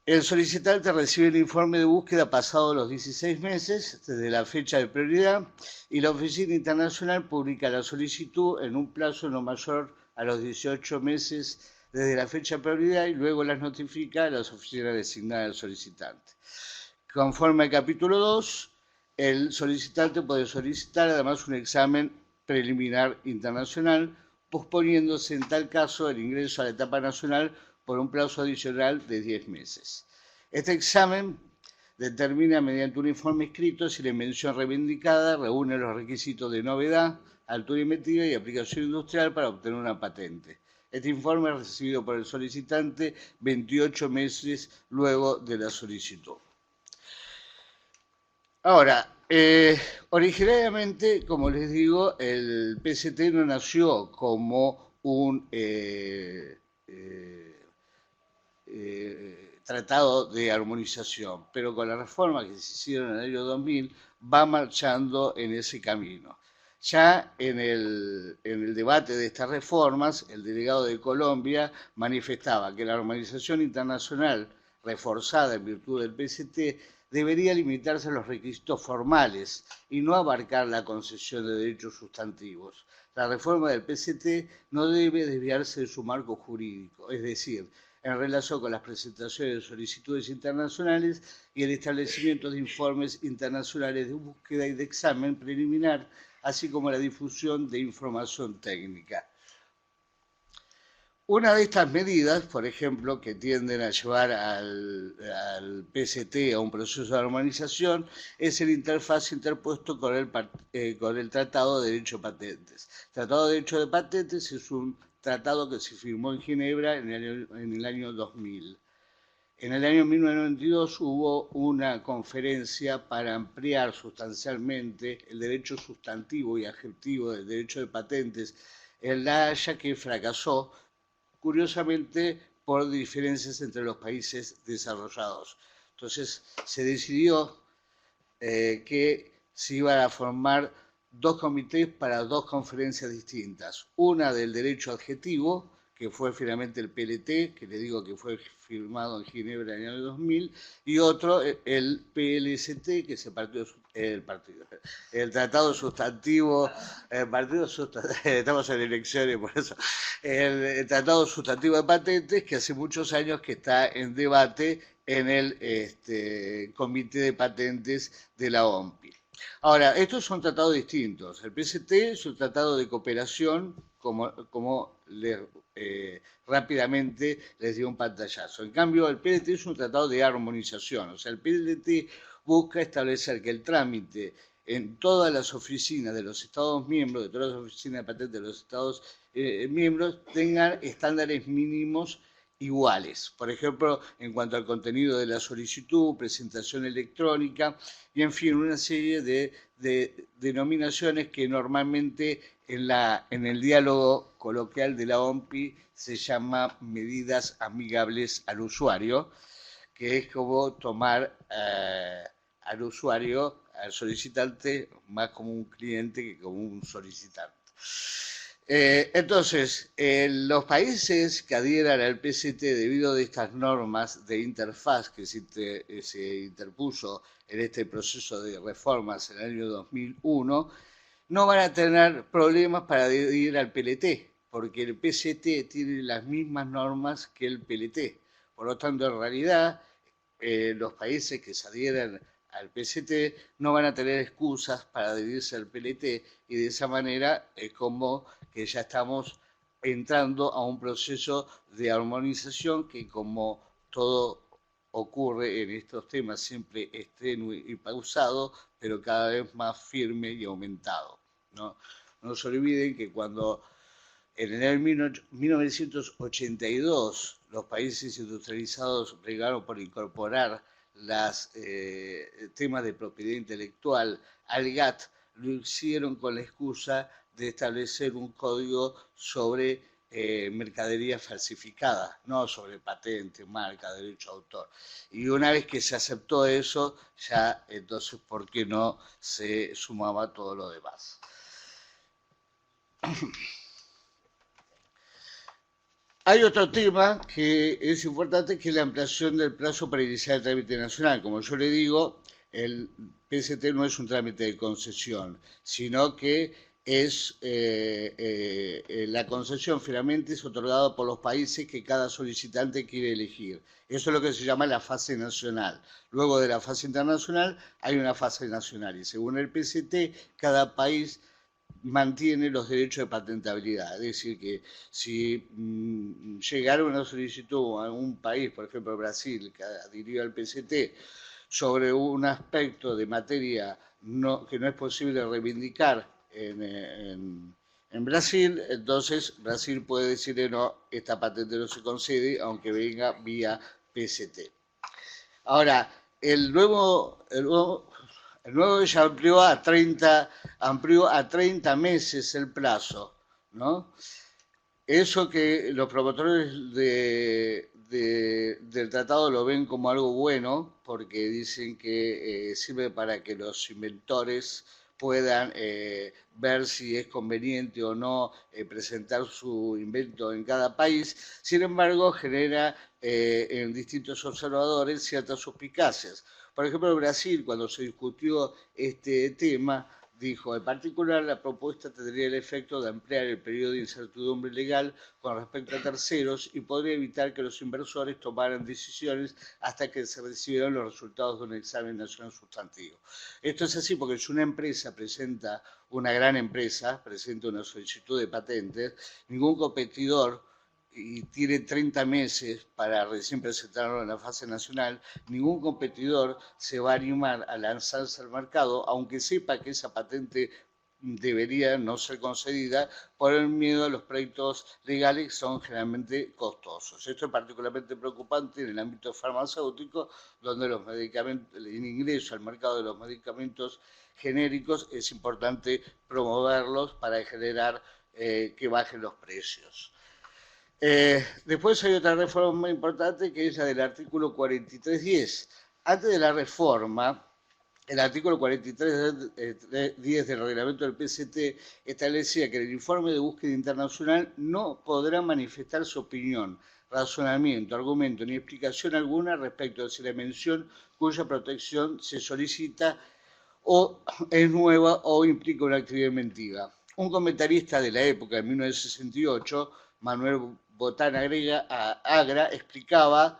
El solicitante recibe el informe de búsqueda pasado los 16 meses desde la fecha de prioridad y la Oficina Internacional publica la solicitud en un plazo no mayor a los 18 meses desde la fecha de prioridad y luego las notifica a las oficinas designadas del solicitante. Conforme al capítulo 2, el solicitante puede solicitar además un examen preliminar internacional, posponiéndose en tal caso el ingreso a la etapa nacional por un plazo adicional de 10 meses. Este examen determina mediante un informe escrito si la invención reivindicada reúne los requisitos de novedad, altura inventiva y aplicación industrial para obtener una patente. Este informe es recibido por el solicitante 28 meses luego de la solicitud. Ahora, originariamente, como les digo, el PCT no nació como un tratado de armonización, pero con la reforma que se hicieron en el año 2000 va marchando en ese camino. Ya en el debate de estas reformas, el delegado de Colombia manifestaba que la armonización internacional reforzada en virtud del PCT debería limitarse a los requisitos formales y no abarcar la concesión de derechos sustantivos. La reforma del PCT no debe desviarse de su marco jurídico, es decir, en relación con las presentaciones de solicitudes internacionales y el establecimiento de informes internacionales de búsqueda y de examen preliminar, así como la difusión de información técnica. Una de estas medidas, por ejemplo, que tienden a llevar al PCT a un proceso de armonización, es el interfaz interpuesto con el Tratado de Derecho de Patentes. El Tratado de Derecho de Patentes es un tratado que se firmó en Ginebra en el año 2000. En el año 1992 hubo una conferencia para ampliar sustancialmente el derecho sustantivo y adjetivo del derecho de patentes en La Haya, que fracasó, curiosamente, por diferencias entre los países desarrollados. Entonces, se decidió que se iban a formar dos comités para dos conferencias distintas. Una del derecho adjetivo, que fue finalmente el PLT, que le digo que fue firmado en Ginebra en el año 2000, y otro, el PLST, que es el Tratado Sustantivo, estamos en elecciones por eso, el Tratado Sustantivo de Patentes, que hace muchos años que está en debate en el Comité de Patentes de la OMPI. Ahora, estos son tratados distintos. El PCT es un tratado de cooperación, como rápidamente les dio un pantallazo. En cambio, el PLT es un tratado de armonización. O sea, el PLT busca establecer que el trámite en todas las oficinas de los Estados miembros, de todas las oficinas de patentes de los Estados miembros, tengan estándares mínimos iguales. Por ejemplo, en cuanto al contenido de la solicitud, presentación electrónica y, en fin, una serie de denominaciones que normalmente en el diálogo coloquial de la OMPI se llama medidas amigables al usuario, que es como tomar al usuario, al solicitante, más como un cliente que como un solicitante. Entonces, los países que adhieran al PCT debido a estas normas de interfaz que se interpuso en este proceso de reformas en el año 2001, no van a tener problemas para adherir al PLT, porque el PCT tiene las mismas normas que el PLT. Por lo tanto, en realidad, los países que se adhieran al PCT no van a tener excusas para adherirse al PLT, y de esa manera es como que ya estamos entrando a un proceso de armonización que, como todo ocurre en estos temas, siempre es tenue y pausado, pero cada vez más firme y aumentado, ¿no? No se olviden que cuando en el año 1982 los países industrializados bregaron por incorporar los temas de propiedad intelectual al GATT, lo hicieron con la excusa de establecer un código sobre mercadería falsificada, no sobre patente, marca, derecho a autor. Y una vez que se aceptó eso, ya entonces, ¿por qué no se sumaba todo lo demás? Hay otro tema que es importante, que es la ampliación del plazo para iniciar el trámite nacional. Como yo le digo, el PCT no es un trámite de concesión, sino que es la concesión finalmente es otorgada por los países que cada solicitante quiere elegir. Eso es lo que se llama la fase nacional. Luego de la fase internacional hay una fase nacional, y según el PCT, cada país mantiene los derechos de patentabilidad. Es decir, que si llegara una solicitud a un país, por ejemplo Brasil, que adhirió al PCT, sobre un aspecto de materia que no es posible reivindicar en Brasil, entonces Brasil puede decirle no, esta patente no se concede, aunque venga vía PCT. Ahora, el nuevo ya amplió a 30 meses el plazo, ¿no? Eso que los promotores del tratado lo ven como algo bueno, porque dicen que sirve para que los inventores puedan ver si es conveniente o no presentar su invento en cada país. Sin embargo, genera en distintos observadores ciertas suspicacias. Por ejemplo, Brasil, cuando se discutió este tema, dijo, en particular, la propuesta tendría el efecto de ampliar el periodo de incertidumbre legal con respecto a terceros y podría evitar que los inversores tomaran decisiones hasta que se recibieran los resultados de un examen nacional sustantivo. Esto es así porque si una empresa presenta, una gran empresa, presenta una solicitud de patentes, ningún competidor, y tiene 30 meses para recién presentarlo en la fase nacional, ningún competidor se va a animar a lanzarse al mercado, aunque sepa que esa patente debería no ser concedida por el miedo a los proyectos legales que son generalmente costosos. Esto es particularmente preocupante en el ámbito farmacéutico, donde los medicamentos, el ingreso al mercado de los medicamentos genéricos es importante promoverlos para generar que bajen los precios. Después hay otra reforma muy importante que es la del artículo 43.10. Antes de la reforma, el artículo 43.10 del reglamento del PCT establecía que el informe de búsqueda internacional no podrá manifestar su opinión, razonamiento, argumento ni explicación alguna respecto de si la mención cuya protección se solicita o es nueva o implica una actividad inventiva. Un comentarista de la época, de 1968, Manuel Botán Agra, explicaba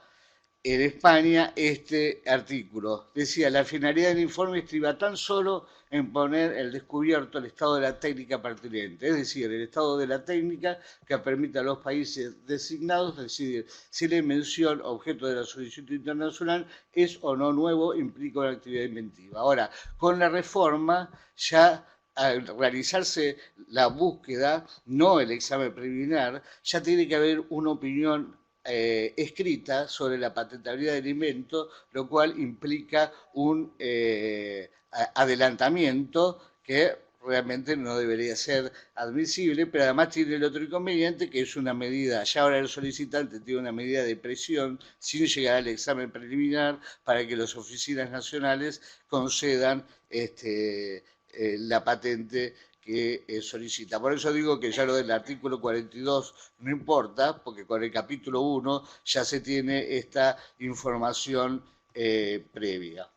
en España este artículo. Decía, la finalidad del informe estriba tan solo en poner el descubierto el estado de la técnica pertinente, es decir, el estado de la técnica que permite a los países designados decidir si la invención objeto de la solicitud internacional es o no nuevo, implica una actividad inventiva. Ahora, con la reforma ya al realizarse la búsqueda, no el examen preliminar, ya tiene que haber una opinión escrita sobre la patentabilidad del invento, lo cual implica un adelantamiento que realmente no debería ser admisible, pero además tiene el otro inconveniente que es una medida, ya ahora el solicitante tiene una medida de presión sin llegar al examen preliminar para que las oficinas nacionales concedan la patente que solicita. Por eso digo que ya lo del artículo 42 no importa, porque con el capítulo 1 ya se tiene esta información previa.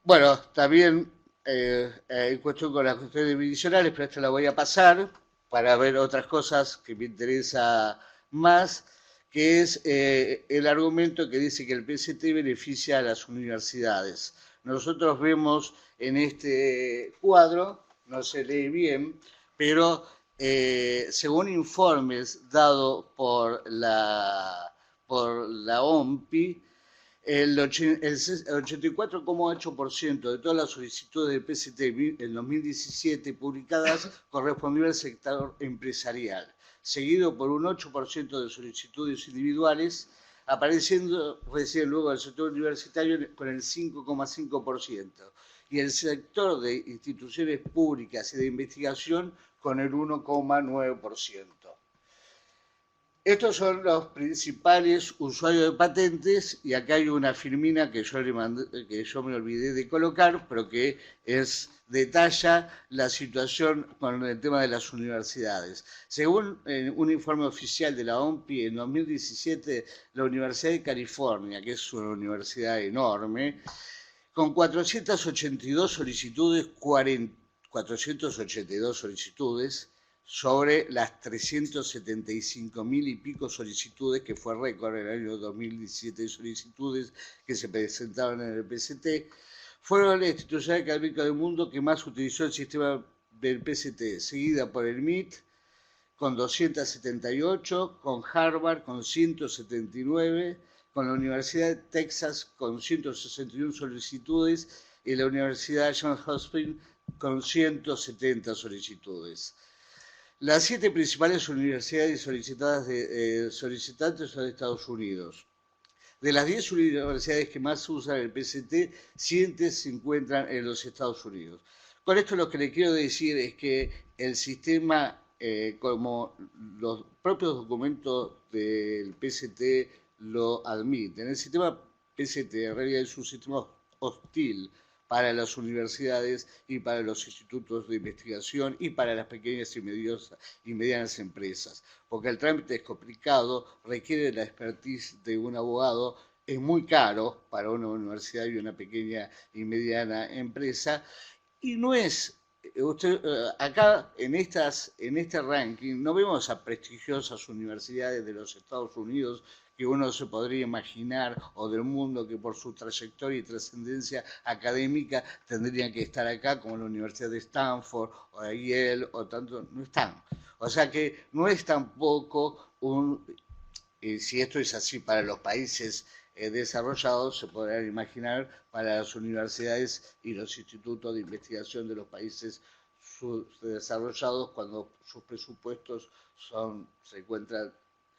Bueno, también en cuestión con las cuestiones divisionales, pero esta la voy a pasar para ver otras cosas que me interesa más, que es el argumento que dice que el PCT beneficia a las universidades. Nosotros vemos en este cuadro, no se lee bien, pero según informes dados por la OMPI, el 84,8% de todas las solicitudes de PCT en 2017 publicadas correspondió al sector empresarial, seguido por un 8% de solicitudes individuales, apareciendo recién luego el sector universitario con el 5,5%. Y el sector de instituciones públicas y de investigación con el 1,9%. Estos son los principales usuarios de patentes y acá hay una firmina que yo me olvidé de colocar, pero que detalla la situación con el tema de las universidades. Según un informe oficial de la OMPI, en 2017 la Universidad de California, que es una universidad enorme, con 482 solicitudes sobre las 375.000 y pico solicitudes, que fue récord en el año 2017 de solicitudes que se presentaron en el PCT, fueron la institución académica del mundo que más utilizó el sistema del PCT, seguida por el MIT con 278, con Harvard con 179, con la Universidad de Texas con 161 solicitudes y la Universidad Johns Hopkins con 170 solicitudes. Las 7 principales universidades solicitantes son de Estados Unidos. De las 10 universidades que más usan el PCT, 7 se encuentran en los Estados Unidos. Con esto lo que le quiero decir es que el sistema, como los propios documentos del PCT lo admiten, el sistema PCT en realidad es un sistema hostil para las universidades y para los institutos de investigación y para las pequeñas y medianas empresas, porque el trámite es complicado, requiere la expertise de un abogado, es muy caro para una universidad y una pequeña y mediana empresa, y no es, acá en este ranking no vemos a prestigiosas universidades de los Estados Unidos que uno se podría imaginar, o del mundo, que por su trayectoria y trascendencia académica tendrían que estar acá, como la Universidad de Stanford, o de Yale, o tanto, no están. O sea que no es tampoco si esto es así para los países desarrollados, se podrán imaginar para las universidades y los institutos de investigación de los países subdesarrollados, cuando sus presupuestos se encuentran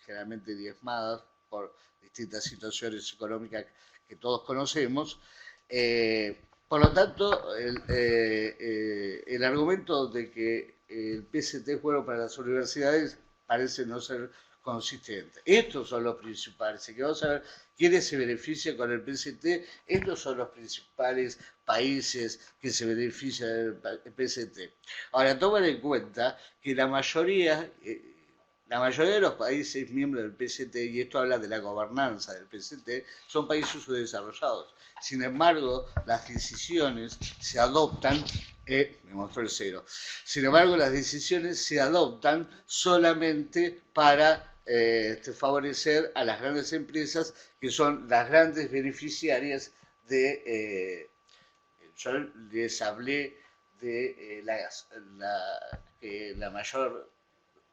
generalmente diezmados por distintas situaciones económicas que todos conocemos. Por lo tanto, el argumento de que el PCT es bueno para las universidades parece no ser consistente. Estos son los principales. Si queremos saber quiénes se benefician con el PCT, estos son los principales países que se benefician del PCT. Ahora, tomen en cuenta que la mayoría de los países miembros del PCT, y esto habla de la gobernanza del PCT, son países subdesarrollados. Sin embargo, las decisiones se adoptan, me mostró el cero, sin embargo, las decisiones se adoptan solamente para favorecer a las grandes empresas, que son las grandes beneficiarias de, yo les hablé de la mayor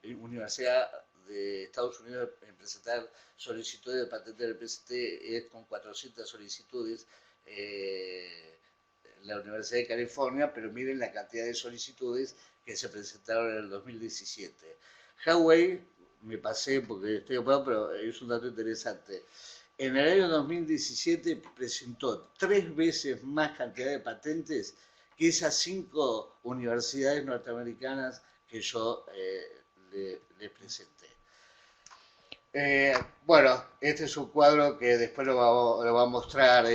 universidad de Estados Unidos en presentar solicitudes de patente del PCT es con 400 solicitudes, la Universidad de California, pero miren la cantidad de solicitudes que se presentaron en el 2017. Huawei, me pasé porque estoy ocupado, pero es un dato interesante. En el año 2017 presentó 3 veces más cantidad de patentes que esas 5 universidades norteamericanas que yo les presenté. Bueno, este es un cuadro que después lo va a mostrar,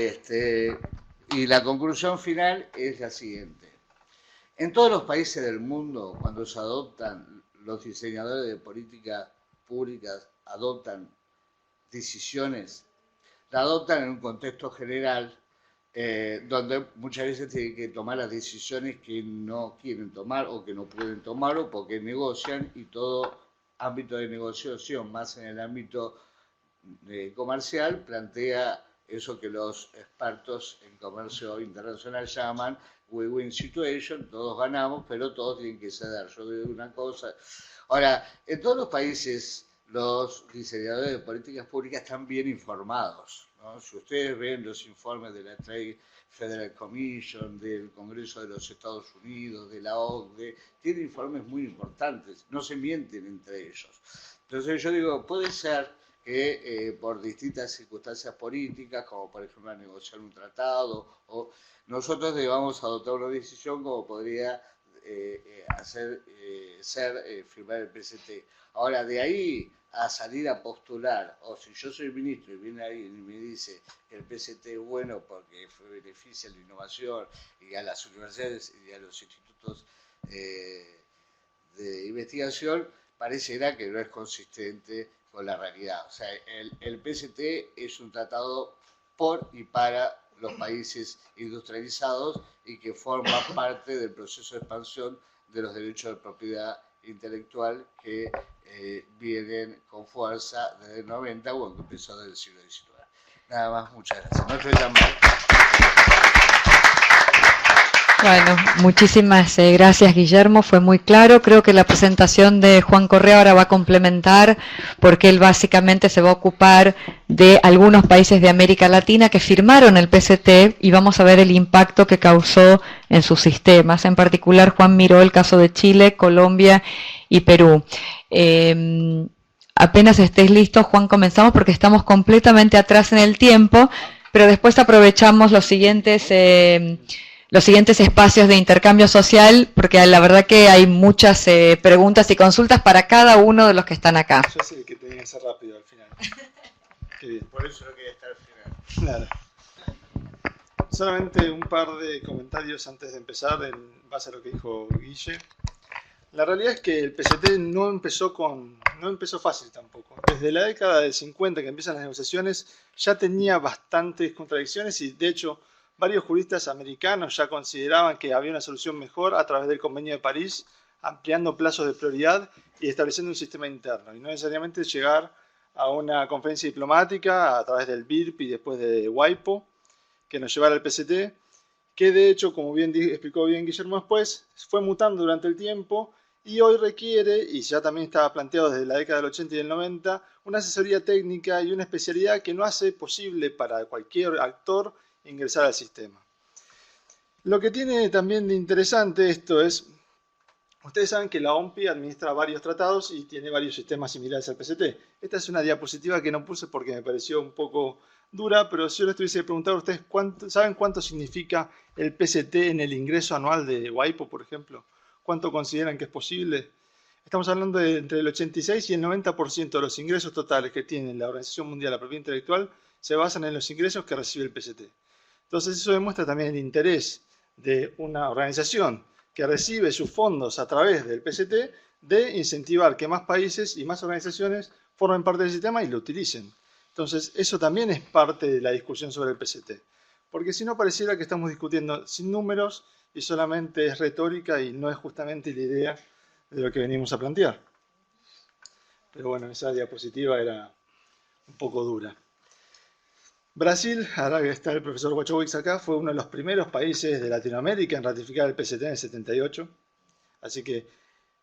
y la conclusión final es la siguiente. En todos los países del mundo, cuando se adoptan, los diseñadores de políticas públicas adoptan decisiones, la adoptan en un contexto general, donde muchas veces tienen que tomar las decisiones que no quieren tomar o que no pueden tomar, o porque negocian, y todo ámbito de negociación, más en el ámbito comercial, plantea eso que los expertos en comercio internacional llaman win-win situation, todos ganamos, pero todos tienen que ceder. Yo digo una cosa. Ahora, en todos los países los diseñadores de políticas públicas están bien informados, ¿no? Si ustedes ven los informes de la Trade Federal Commission, del Congreso de los Estados Unidos, de la OCDE, tienen informes muy importantes, no se mienten entre ellos. Entonces yo digo, puede ser que por distintas circunstancias políticas, como por ejemplo negociar un tratado, o nosotros debamos adoptar una decisión como podría firmar el PCT. Ahora, de ahí a salir a postular, o si yo soy ministro y viene alguien y me dice que el PCT es bueno porque beneficia a la innovación y a las universidades y a los institutos de investigación, pareciera que no es consistente con la realidad. O sea, el PCT es un tratado por y para los países industrializados y que forma parte del proceso de expansión de los derechos de propiedad intelectual que vienen con fuerza desde el 90 o que empezó desde el siglo XIX. Nada más, muchas gracias. No estoy tan mal. Bueno, muchísimas gracias, Guillermo, fue muy claro. Creo que la presentación de Juan Correa ahora va a complementar, porque él básicamente se va a ocupar de algunos países de América Latina que firmaron el PCT y vamos a ver el impacto que causó en sus sistemas. En particular, Juan miró el caso de Chile, Colombia y Perú. Apenas estés listo, Juan, comenzamos porque estamos completamente atrás en el tiempo, pero después aprovechamos los siguientes espacios de intercambio social, porque la verdad que hay muchas preguntas y consultas para cada uno de los que están acá. Yo sé que tenía que ser rápido al final. Qué bien. Por eso no quería estar al final. Claro. Solamente un par de comentarios antes de empezar en base a lo que dijo Guille. La realidad es que el PCT no empezó fácil tampoco. Desde la década del 50 que empiezan las negociaciones ya tenía bastantes contradicciones y de hecho varios juristas americanos ya consideraban que había una solución mejor a través del Convenio de París, ampliando plazos de prioridad y estableciendo un sistema interno, y no necesariamente llegar a una conferencia diplomática a través del BIRP y después de WIPO, que nos llevara al PCT, que de hecho, como bien explicó bien Guillermo después, fue mutando durante el tiempo y hoy requiere, y ya también estaba planteado desde la década del 80 y del 90, una asesoría técnica y una especialidad que no hace posible para cualquier actor ingresar al sistema. Lo que tiene también de interesante esto es, ustedes saben que la OMPI administra varios tratados y tiene varios sistemas similares al PCT. Esta es una diapositiva que no puse porque me pareció un poco dura, pero si yo les tuviese preguntado a ustedes, ¿saben cuánto significa el PCT en el ingreso anual de WIPO, por ejemplo? ¿Cuánto consideran que es posible? Estamos hablando de entre el 86 y el 90% de los ingresos totales que tiene la Organización Mundial de la Propiedad Intelectual se basan en los ingresos que recibe el PCT. Entonces eso demuestra también el interés de una organización que recibe sus fondos a través del PCT de incentivar que más países y más organizaciones formen parte del sistema y lo utilicen. Entonces eso también es parte de la discusión sobre el PCT. Porque si no pareciera que estamos discutiendo sin números y solamente es retórica y no es justamente la idea de lo que venimos a plantear. Pero bueno, esa diapositiva era un poco dura. Brasil, ahora que está el profesor Wachowicz acá, fue uno de los primeros países de Latinoamérica en ratificar el PCT en el 78. Así que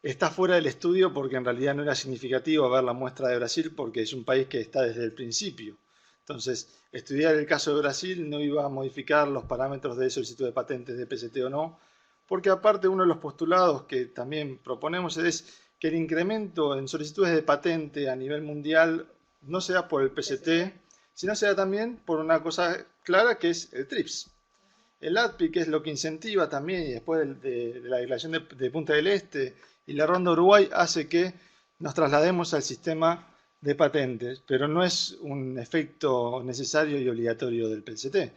está fuera del estudio porque en realidad no era significativo ver la muestra de Brasil porque es un país que está desde el principio. Entonces, estudiar el caso de Brasil no iba a modificar los parámetros de solicitud de patentes de PCT o no, porque aparte uno de los postulados que también proponemos es que el incremento en solicitudes de patente a nivel mundial no se da por el PCT, sino se da también por una cosa clara que es el TRIPS. El ADPI, que es lo que incentiva también, y después de la declaración de Punta del Este y la Ronda Uruguay, hace que nos traslademos al sistema de patentes, pero no es un efecto necesario y obligatorio del PCT.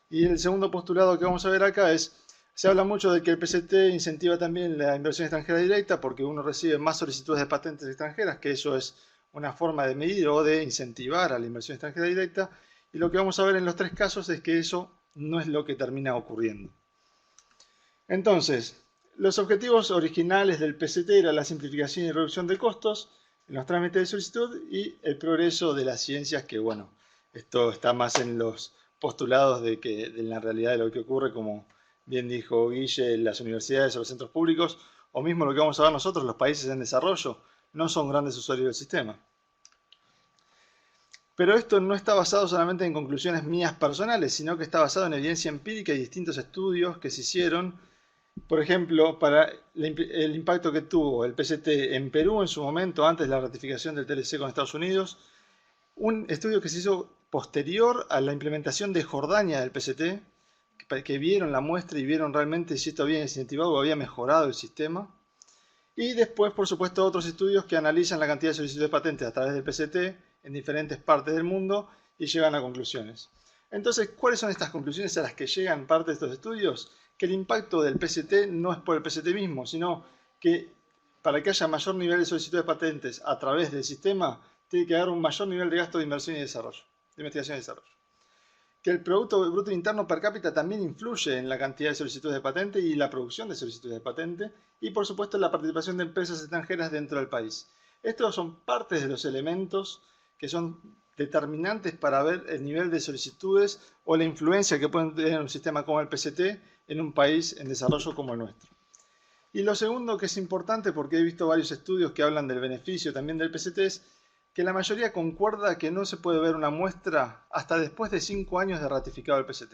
Y el segundo postulado que vamos a ver acá es, se habla mucho de que el PCT incentiva también la inversión extranjera directa porque uno recibe más solicitudes de patentes extranjeras, que eso es una forma de medir o de incentivar a la inversión extranjera directa, y lo que vamos a ver en los tres casos es que eso no es lo que termina ocurriendo. Entonces, los objetivos originales del PCT eran la simplificación y reducción de costos en los trámites de solicitud y el progreso de las ciencias, que bueno, esto está más en los postulados de la realidad de lo que ocurre, como bien dijo Guille, las universidades o los centros públicos, o mismo lo que vamos a ver nosotros, los países en desarrollo, no son grandes usuarios del sistema. Pero esto no está basado solamente en conclusiones mías personales, sino que está basado en evidencia empírica y distintos estudios que se hicieron. Por ejemplo, para el impacto que tuvo el PCT en Perú en su momento, antes de la ratificación del TLC con Estados Unidos, un estudio que se hizo posterior a la implementación de Jordania del PCT, que vieron la muestra y vieron realmente si esto había incentivado o había mejorado el sistema. Y después, por supuesto, otros estudios que analizan la cantidad de solicitudes de patentes a través del PCT en diferentes partes del mundo y llegan a conclusiones. Entonces, ¿cuáles son estas conclusiones a las que llegan parte de estos estudios? Que el impacto del PCT no es por el PCT mismo, sino que para que haya mayor nivel de solicitud de patentes a través del sistema, tiene que haber un mayor nivel de gasto de inversión y desarrollo, de investigación y desarrollo. Que el Producto Bruto Interno per cápita también influye en la cantidad de solicitudes de patente y la producción de solicitudes de patente, y por supuesto la participación de empresas extranjeras dentro del país. Estos son partes de los elementos que son determinantes para ver el nivel de solicitudes o la influencia que pueden tener un sistema como el PCT en un país en desarrollo como el nuestro. Y lo segundo que es importante, porque he visto varios estudios que hablan del beneficio también del PCT, es que la mayoría concuerda que no se puede ver una muestra hasta después de 5 años de ratificado el PCT.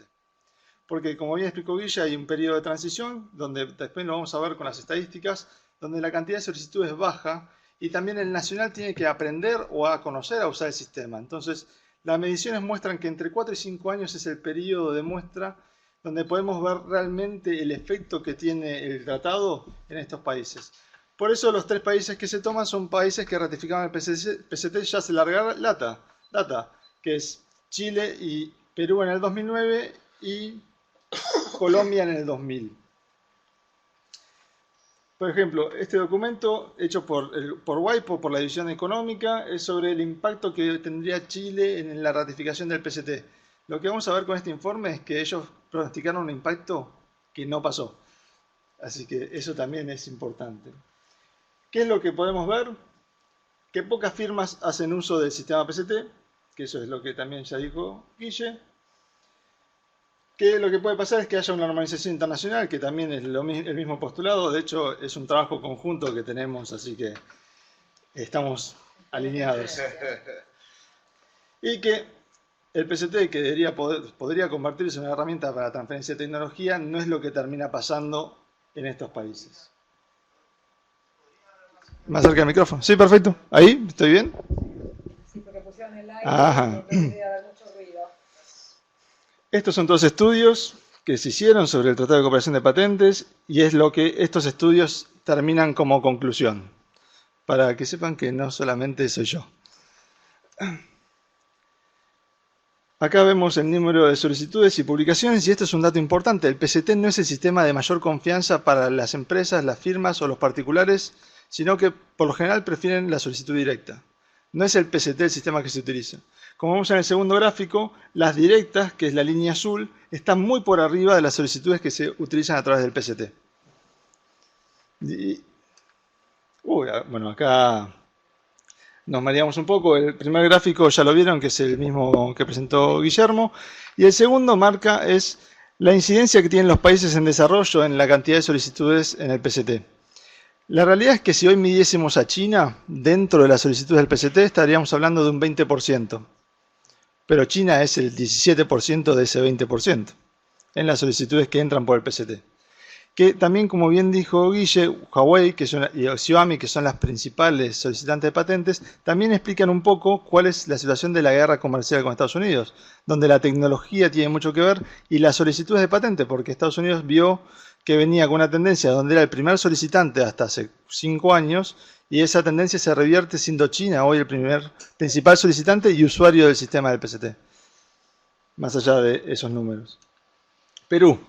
Porque, como bien explicó Guille, hay un periodo de transición, donde después lo vamos a ver con las estadísticas, donde la cantidad de solicitudes baja, y también el nacional tiene que aprender o a conocer a usar el sistema. Entonces, las mediciones muestran que entre 4 y 5 años es el periodo de muestra donde podemos ver realmente el efecto que tiene el tratado en estos países. Por eso los 3 países que se toman son países que ratificaban el PCT ya hace larga data, que es Chile y Perú en el 2009 y Colombia en el 2000. Por ejemplo, este documento hecho por WIPO, por la División Económica, es sobre el impacto que tendría Chile en la ratificación del PCT. Lo que vamos a ver con este informe es que ellos pronosticaron un impacto que no pasó. Así que eso también es importante. ¿Qué es lo que podemos ver? Que pocas firmas hacen uso del sistema PCT, que eso es lo que también ya dijo Guille. Que lo que puede pasar es que haya una normalización internacional, que también es el mismo postulado. De hecho, es un trabajo conjunto que tenemos, así que estamos alineados. Y que el PCT, que podría convertirse en una herramienta para la transferencia de tecnología, no es lo que termina pasando en estos países. Más cerca del micrófono. Sí, perfecto. ¿Ahí? ¿Estoy bien? Sí, porque pusieron el aire, Ajá. no debería haber mucho ruido. Estos son todos estudios que se hicieron sobre el Tratado de Cooperación de Patentes y es lo que estos estudios terminan como conclusión. Para que sepan que no solamente soy yo. Acá vemos el número de solicitudes y publicaciones y esto es un dato importante. El PCT no es el sistema de mayor confianza para las empresas, las firmas o los particulares, sino que por lo general prefieren la solicitud directa. No es el PCT el sistema que se utiliza. Como vemos en el segundo gráfico, las directas, que es la línea azul, están muy por arriba de las solicitudes que se utilizan a través del PCT. Bueno, acá nos mareamos un poco. El primer gráfico ya lo vieron, que es el mismo que presentó Guillermo. Y el segundo marca es la incidencia que tienen los países en desarrollo en la cantidad de solicitudes en el PCT. La realidad es que si hoy midiésemos a China dentro de las solicitudes del PCT, estaríamos hablando de un 20%. Pero China es el 17% de ese 20% en las solicitudes que entran por el PCT. Que también, como bien dijo Guille, Huawei y Xiaomi, que son las principales solicitantes de patentes, también explican un poco cuál es la situación de la guerra comercial con Estados Unidos, donde la tecnología tiene mucho que ver y las solicitudes de patente, porque Estados Unidos vio que venía con una tendencia donde era el primer solicitante hasta hace 5 años y esa tendencia se revierte siendo China hoy el principal solicitante y usuario del sistema del PCT, más allá de esos números. Perú,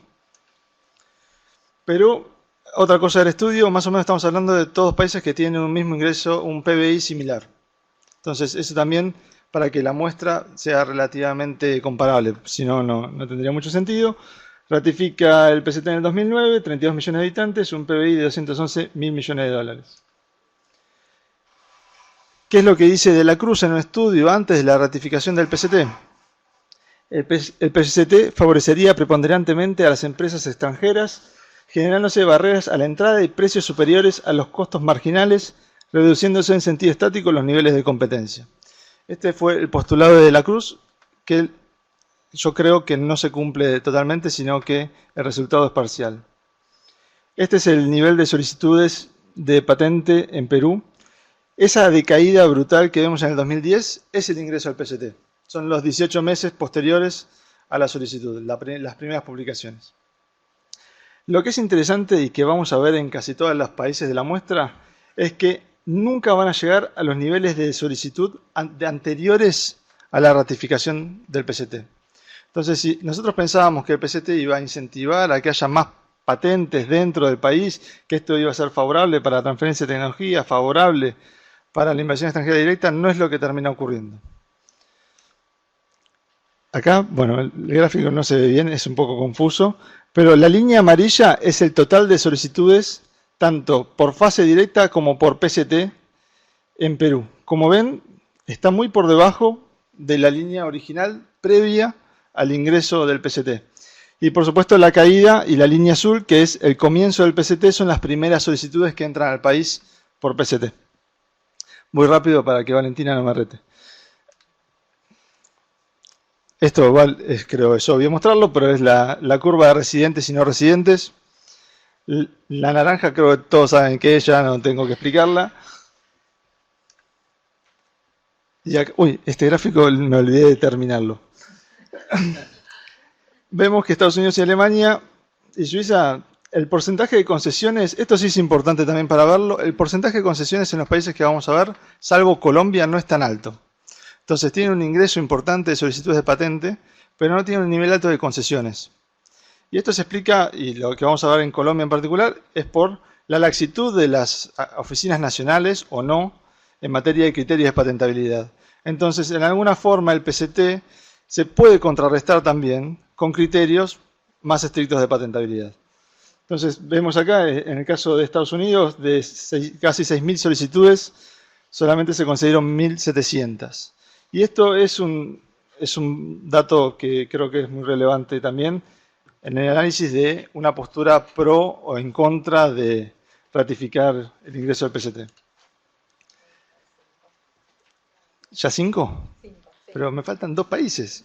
otra cosa del estudio, más o menos estamos hablando de todos países que tienen un mismo ingreso, un PBI similar. Entonces, eso también para que la muestra sea relativamente comparable, si no, no tendría mucho sentido. Ratifica el PCT en el 2009, 32 millones de habitantes, un PBI de 211 mil millones de dólares. ¿Qué es lo que dice De la Cruz en un estudio antes de la ratificación del PCT? El PCT favorecería preponderantemente a las empresas extranjeras, generándose barreras a la entrada y precios superiores a los costos marginales, reduciéndose en sentido estático los niveles de competencia. Este fue el postulado de De la Cruz, que yo creo que no se cumple totalmente, sino que el resultado es parcial. Este es el nivel de solicitudes de patente en Perú. Esa decaída brutal que vemos en el 2010 es el ingreso al PCT. Son los 18 meses posteriores a la solicitud, las primeras publicaciones. Lo que es interesante y que vamos a ver en casi todos los países de la muestra es que nunca van a llegar a los niveles de solicitud anteriores a la ratificación del PCT. Entonces, si nosotros pensábamos que el PCT iba a incentivar a que haya más patentes dentro del país, que esto iba a ser favorable para la transferencia de tecnología, favorable para la inversión extranjera directa, no es lo que termina ocurriendo. Acá, bueno, el gráfico no se ve bien, es un poco confuso, pero la línea amarilla es el total de solicitudes, tanto por fase directa como por PCT en Perú. Como ven, está muy por debajo de la línea original previa al ingreso del PCT. Y por supuesto la caída y la línea azul, que es el comienzo del PCT, son las primeras solicitudes que entran al país por PCT. Muy rápido para que Valentina no me rete. Esto igual creo es obvio mostrarlo, pero es la curva de residentes y no residentes. La naranja creo que todos saben que es, ya no tengo que explicarla. Y acá, uy, este gráfico me olvidé de terminarlo. Vemos que Estados Unidos y Alemania y Suiza, el porcentaje de concesiones, esto sí es importante también para verlo, el porcentaje de concesiones en los países que vamos a ver, salvo Colombia, no es tan alto. Entonces tiene un ingreso importante de solicitudes de patente, pero no tiene un nivel alto de concesiones. Y esto se explica, y lo que vamos a ver en Colombia en particular, es por la laxitud de las oficinas nacionales o no en materia de criterios de patentabilidad. Entonces, en alguna forma el PCT se puede contrarrestar también con criterios más estrictos de patentabilidad. Entonces, vemos acá, en el caso de Estados Unidos, de casi 6.000 solicitudes, solamente se concedieron 1.700. Y esto es un dato que creo que es muy relevante también en el análisis de una postura pro o en contra de ratificar el ingreso del PCT. ¿Ya 5? Pero me faltan 2 países.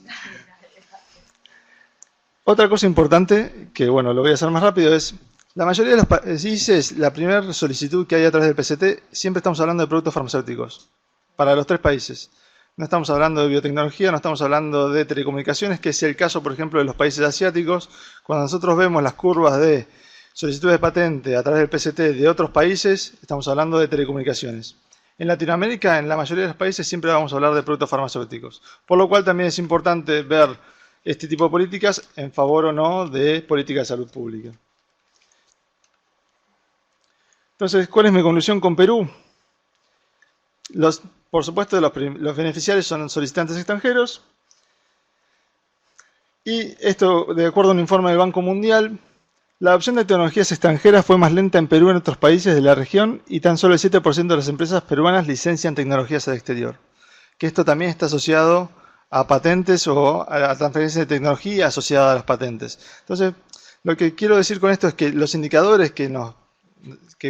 Otra cosa importante, que bueno, lo voy a hacer más rápido, es la mayoría de los países, la primera solicitud que hay a través del PCT, siempre estamos hablando de productos farmacéuticos, para los 3 países. No estamos hablando de biotecnología, no estamos hablando de telecomunicaciones, que es el caso, por ejemplo, de los países asiáticos. Cuando nosotros vemos las curvas de solicitudes de patente a través del PCT de otros países, estamos hablando de telecomunicaciones. En Latinoamérica, en la mayoría de los países, siempre vamos a hablar de productos farmacéuticos. Por lo cual también es importante ver este tipo de políticas en favor o no de políticas de salud pública. Entonces, ¿cuál es mi conclusión con Perú? Por supuesto, los beneficiarios son solicitantes extranjeros. Y esto, de acuerdo a un informe del Banco Mundial, la adopción de tecnologías extranjeras fue más lenta en Perú que en otros países de la región y tan solo el 7% de las empresas peruanas licencian tecnologías al exterior. Que esto también está asociado a patentes o a la transferencia de tecnología asociada a las patentes. Entonces, lo que quiero decir con esto es que los indicadores que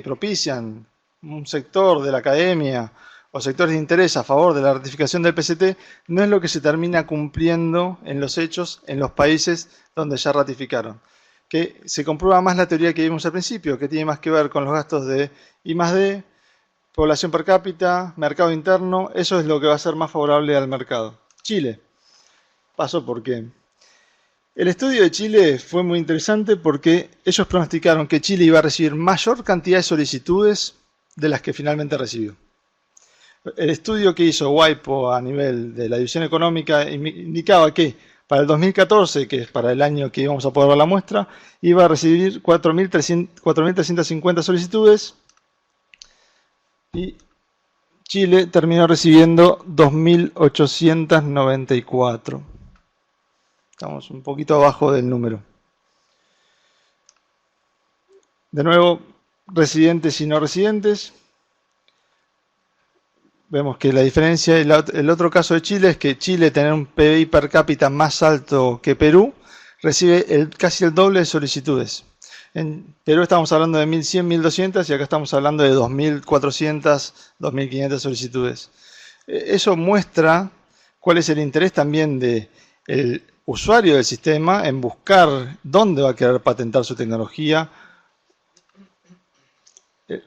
propician un sector de la academia o sectores de interés a favor de la ratificación del PCT no es lo que se termina cumpliendo en los hechos en los países donde ya ratificaron. Que se comprueba más la teoría que vimos al principio, que tiene más que ver con los gastos de I+D, población per cápita, mercado interno, eso es lo que va a ser más favorable al mercado. Chile. Paso porque el estudio de Chile fue muy interesante porque ellos pronosticaron que Chile iba a recibir mayor cantidad de solicitudes de las que finalmente recibió. El estudio que hizo WIPO a nivel de la división económica indicaba que para el 2014, que es para el año que íbamos a poder ver la muestra, iba a recibir 4.350 solicitudes y Chile terminó recibiendo 2.894. Estamos un poquito abajo del número. De nuevo, residentes y no residentes. Vemos que la diferencia, el otro caso de Chile es que Chile, tener un PBI per cápita más alto que Perú, recibe casi el doble de solicitudes. En Perú estamos hablando de 1.100, 1.200 y acá estamos hablando de 2.400, 2.500 solicitudes. Eso muestra cuál es el interés también del usuario del sistema en buscar dónde va a querer patentar su tecnología.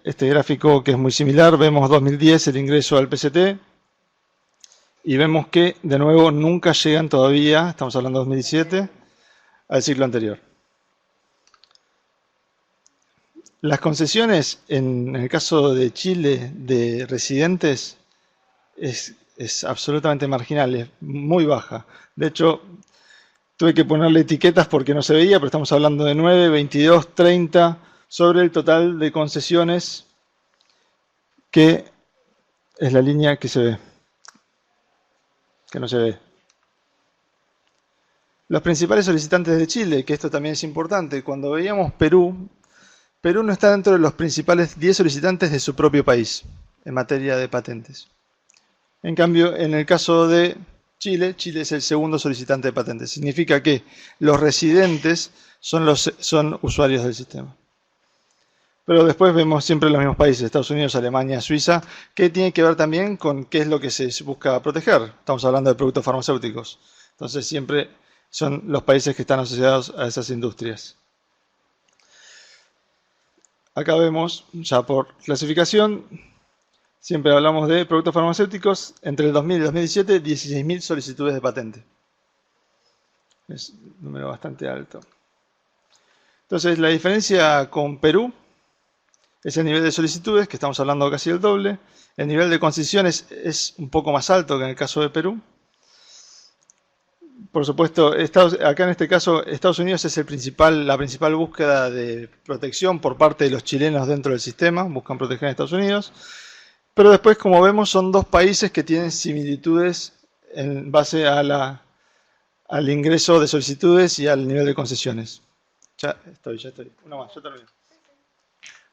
Este gráfico, que es muy similar, vemos 2010 el ingreso al PCT y vemos que de nuevo nunca llegan todavía, estamos hablando de 2017, al ciclo anterior. Las concesiones en el caso de Chile de residentes es absolutamente marginal, es muy baja. De hecho, tuve que ponerle etiquetas porque no se veía, pero estamos hablando de 9, 22, 30... sobre el total de concesiones, que es la línea que se ve, que no se ve. Los principales solicitantes de Chile, que esto también es importante, cuando veíamos Perú, Perú no está dentro de los principales 10 solicitantes de su propio país en materia de patentes. En cambio, en el caso de Chile. Chile es el segundo solicitante de patentes. Significa que los residentes son usuarios del sistema. Pero después vemos siempre los mismos países, Estados Unidos, Alemania, Suiza, que tiene que ver también con qué es lo que se busca proteger. Estamos hablando de productos farmacéuticos. Entonces siempre son los países que están asociados a esas industrias. Acá vemos, ya por clasificación, siempre hablamos de productos farmacéuticos. Entre el 2000 y el 2017, 16.000 solicitudes de patente. Es un número bastante alto. Entonces, la diferencia con Perú es el nivel de solicitudes, que estamos hablando casi el doble. El nivel de concesiones es un poco más alto que en el caso de Perú. Por supuesto, acá en este caso, Estados Unidos es la principal búsqueda de protección por parte de los chilenos dentro del sistema. Buscan proteger a Estados Unidos. Pero después, como vemos, son dos países que tienen similitudes en base a al ingreso de solicitudes y al nivel de concesiones. Ya estoy. Una más, ya termino.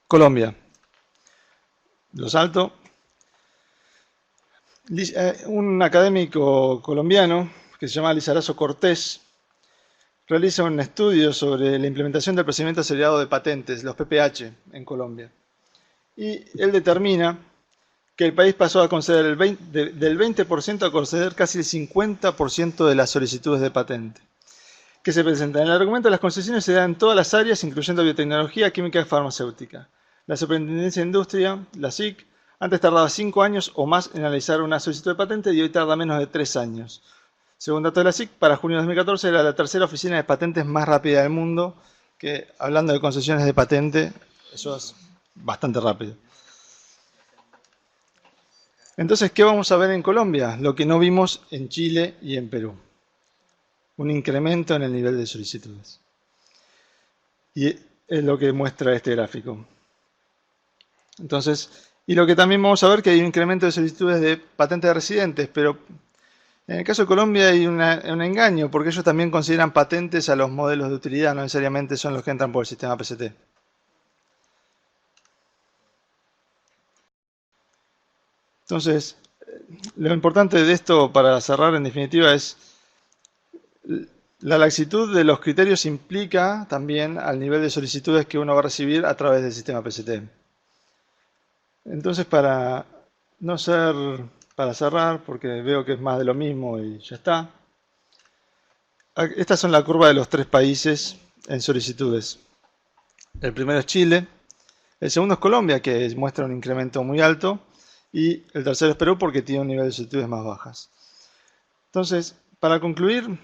Colombia. Lo salto. Un académico colombiano que se llama Lizarazo Cortés realiza un estudio sobre la implementación del procedimiento acelerado de patentes, los PPH, en Colombia. Y él determina que el país pasó a conceder del 20% a conceder casi el 50% de las solicitudes de patente que se presentan. En el argumento de las concesiones se dan en todas las áreas, incluyendo biotecnología, química y farmacéutica. La Superintendencia de Industria, la SIC, antes tardaba 5 años o más en analizar una solicitud de patente y hoy tarda menos de 3 años. Según datos de la SIC, para junio de 2014 era la tercera oficina de patentes más rápida del mundo, que hablando de concesiones de patente, eso es bastante rápido. Entonces, ¿qué vamos a ver en Colombia? Lo que no vimos en Chile y en Perú. Un incremento en el nivel de solicitudes. Y es lo que muestra este gráfico. Entonces, y lo que también vamos a ver que hay un incremento de solicitudes de patentes de residentes, pero en el caso de Colombia hay un engaño, porque ellos también consideran patentes a los modelos de utilidad, no necesariamente son los que entran por el sistema PCT. Entonces, lo importante de esto, para cerrar en definitiva, es la laxitud de los criterios implica también al nivel de solicitudes que uno va a recibir a través del sistema PCT. Entonces, para cerrar, porque veo que es más de lo mismo y ya está. Estas son la curva de los 3 países en solicitudes. El primero es Chile, el segundo es Colombia, que muestra un incremento muy alto, y el tercero es Perú, porque tiene un nivel de solicitudes más bajas. Entonces, para concluir,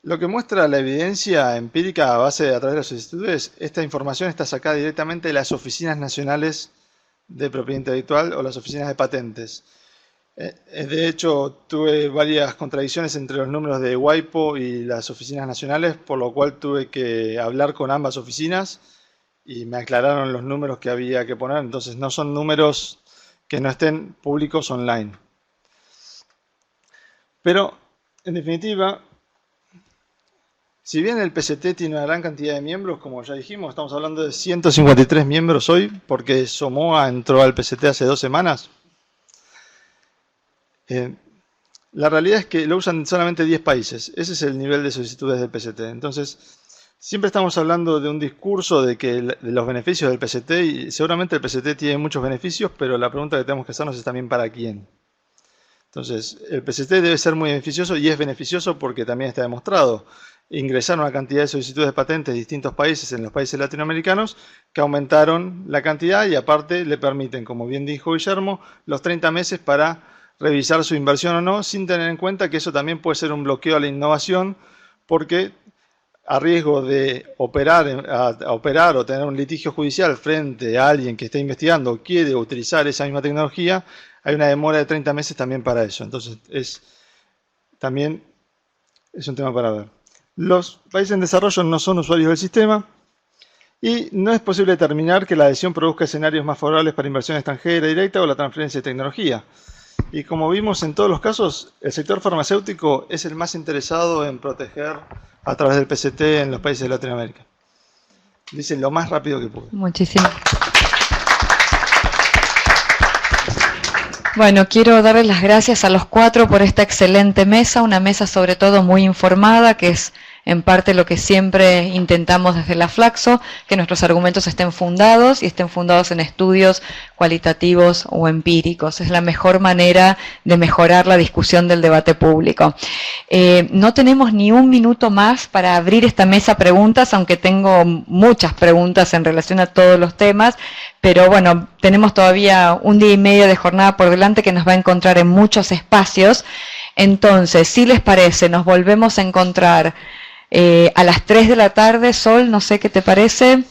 lo que muestra la evidencia empírica a través de las solicitudes, esta información está sacada directamente de las oficinas nacionales de propiedad intelectual o las oficinas de patentes. De hecho, tuve varias contradicciones entre los números de WIPO y las oficinas nacionales, por lo cual tuve que hablar con ambas oficinas y me aclararon los números que había que poner. Entonces, no son números que no estén públicos online. Pero, en definitiva, si bien el PCT tiene una gran cantidad de miembros, como ya dijimos, estamos hablando de 153 miembros hoy, porque Somoa entró al PCT hace 2 semanas. La realidad es que lo usan solamente 10 países. Ese es el nivel de solicitudes del PCT. Entonces, siempre estamos hablando de un discurso de los beneficios del PCT, y seguramente el PCT tiene muchos beneficios, pero la pregunta que tenemos que hacernos es también ¿para quién? Entonces, el PCT debe ser muy beneficioso, y es beneficioso porque también está demostrado. Ingresaron una cantidad de solicitudes de patentes de distintos países en los países latinoamericanos que aumentaron la cantidad y aparte le permiten, como bien dijo Guillermo, los 30 meses para revisar su inversión o no, sin tener en cuenta que eso también puede ser un bloqueo a la innovación, porque a riesgo de operar o tener un litigio judicial frente a alguien que esté investigando o quiere utilizar esa misma tecnología, hay una demora de 30 meses también para eso. Entonces, también es un tema para ver. Los países en desarrollo no son usuarios del sistema y no es posible determinar que la adhesión produzca escenarios más favorables para inversión extranjera directa o la transferencia de tecnología. Y como vimos en todos los casos, el sector farmacéutico es el más interesado en proteger a través del PCT en los países de Latinoamérica. Dicen lo más rápido que pude. Muchísimas. Bueno, quiero darles las gracias a los cuatro por esta excelente mesa, una mesa sobre todo muy informada, que es en parte lo que siempre intentamos desde la Flaxo, que nuestros argumentos estén fundados y estén fundados en estudios cualitativos o empíricos. Es la mejor manera de mejorar la discusión del debate público. No tenemos ni un minuto más para abrir esta mesa preguntas, aunque tengo muchas preguntas en relación a todos los temas, pero bueno, tenemos todavía un día y medio de jornada por delante que nos va a encontrar en muchos espacios. Entonces, si les parece, nos volvemos a encontrar a las 3 de la tarde, Sol, no sé qué te parece.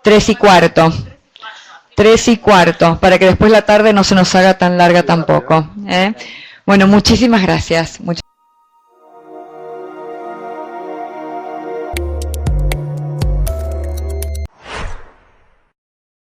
3:15. 3:15, para que después la tarde no se nos haga tan larga tampoco. Bueno, muchísimas gracias.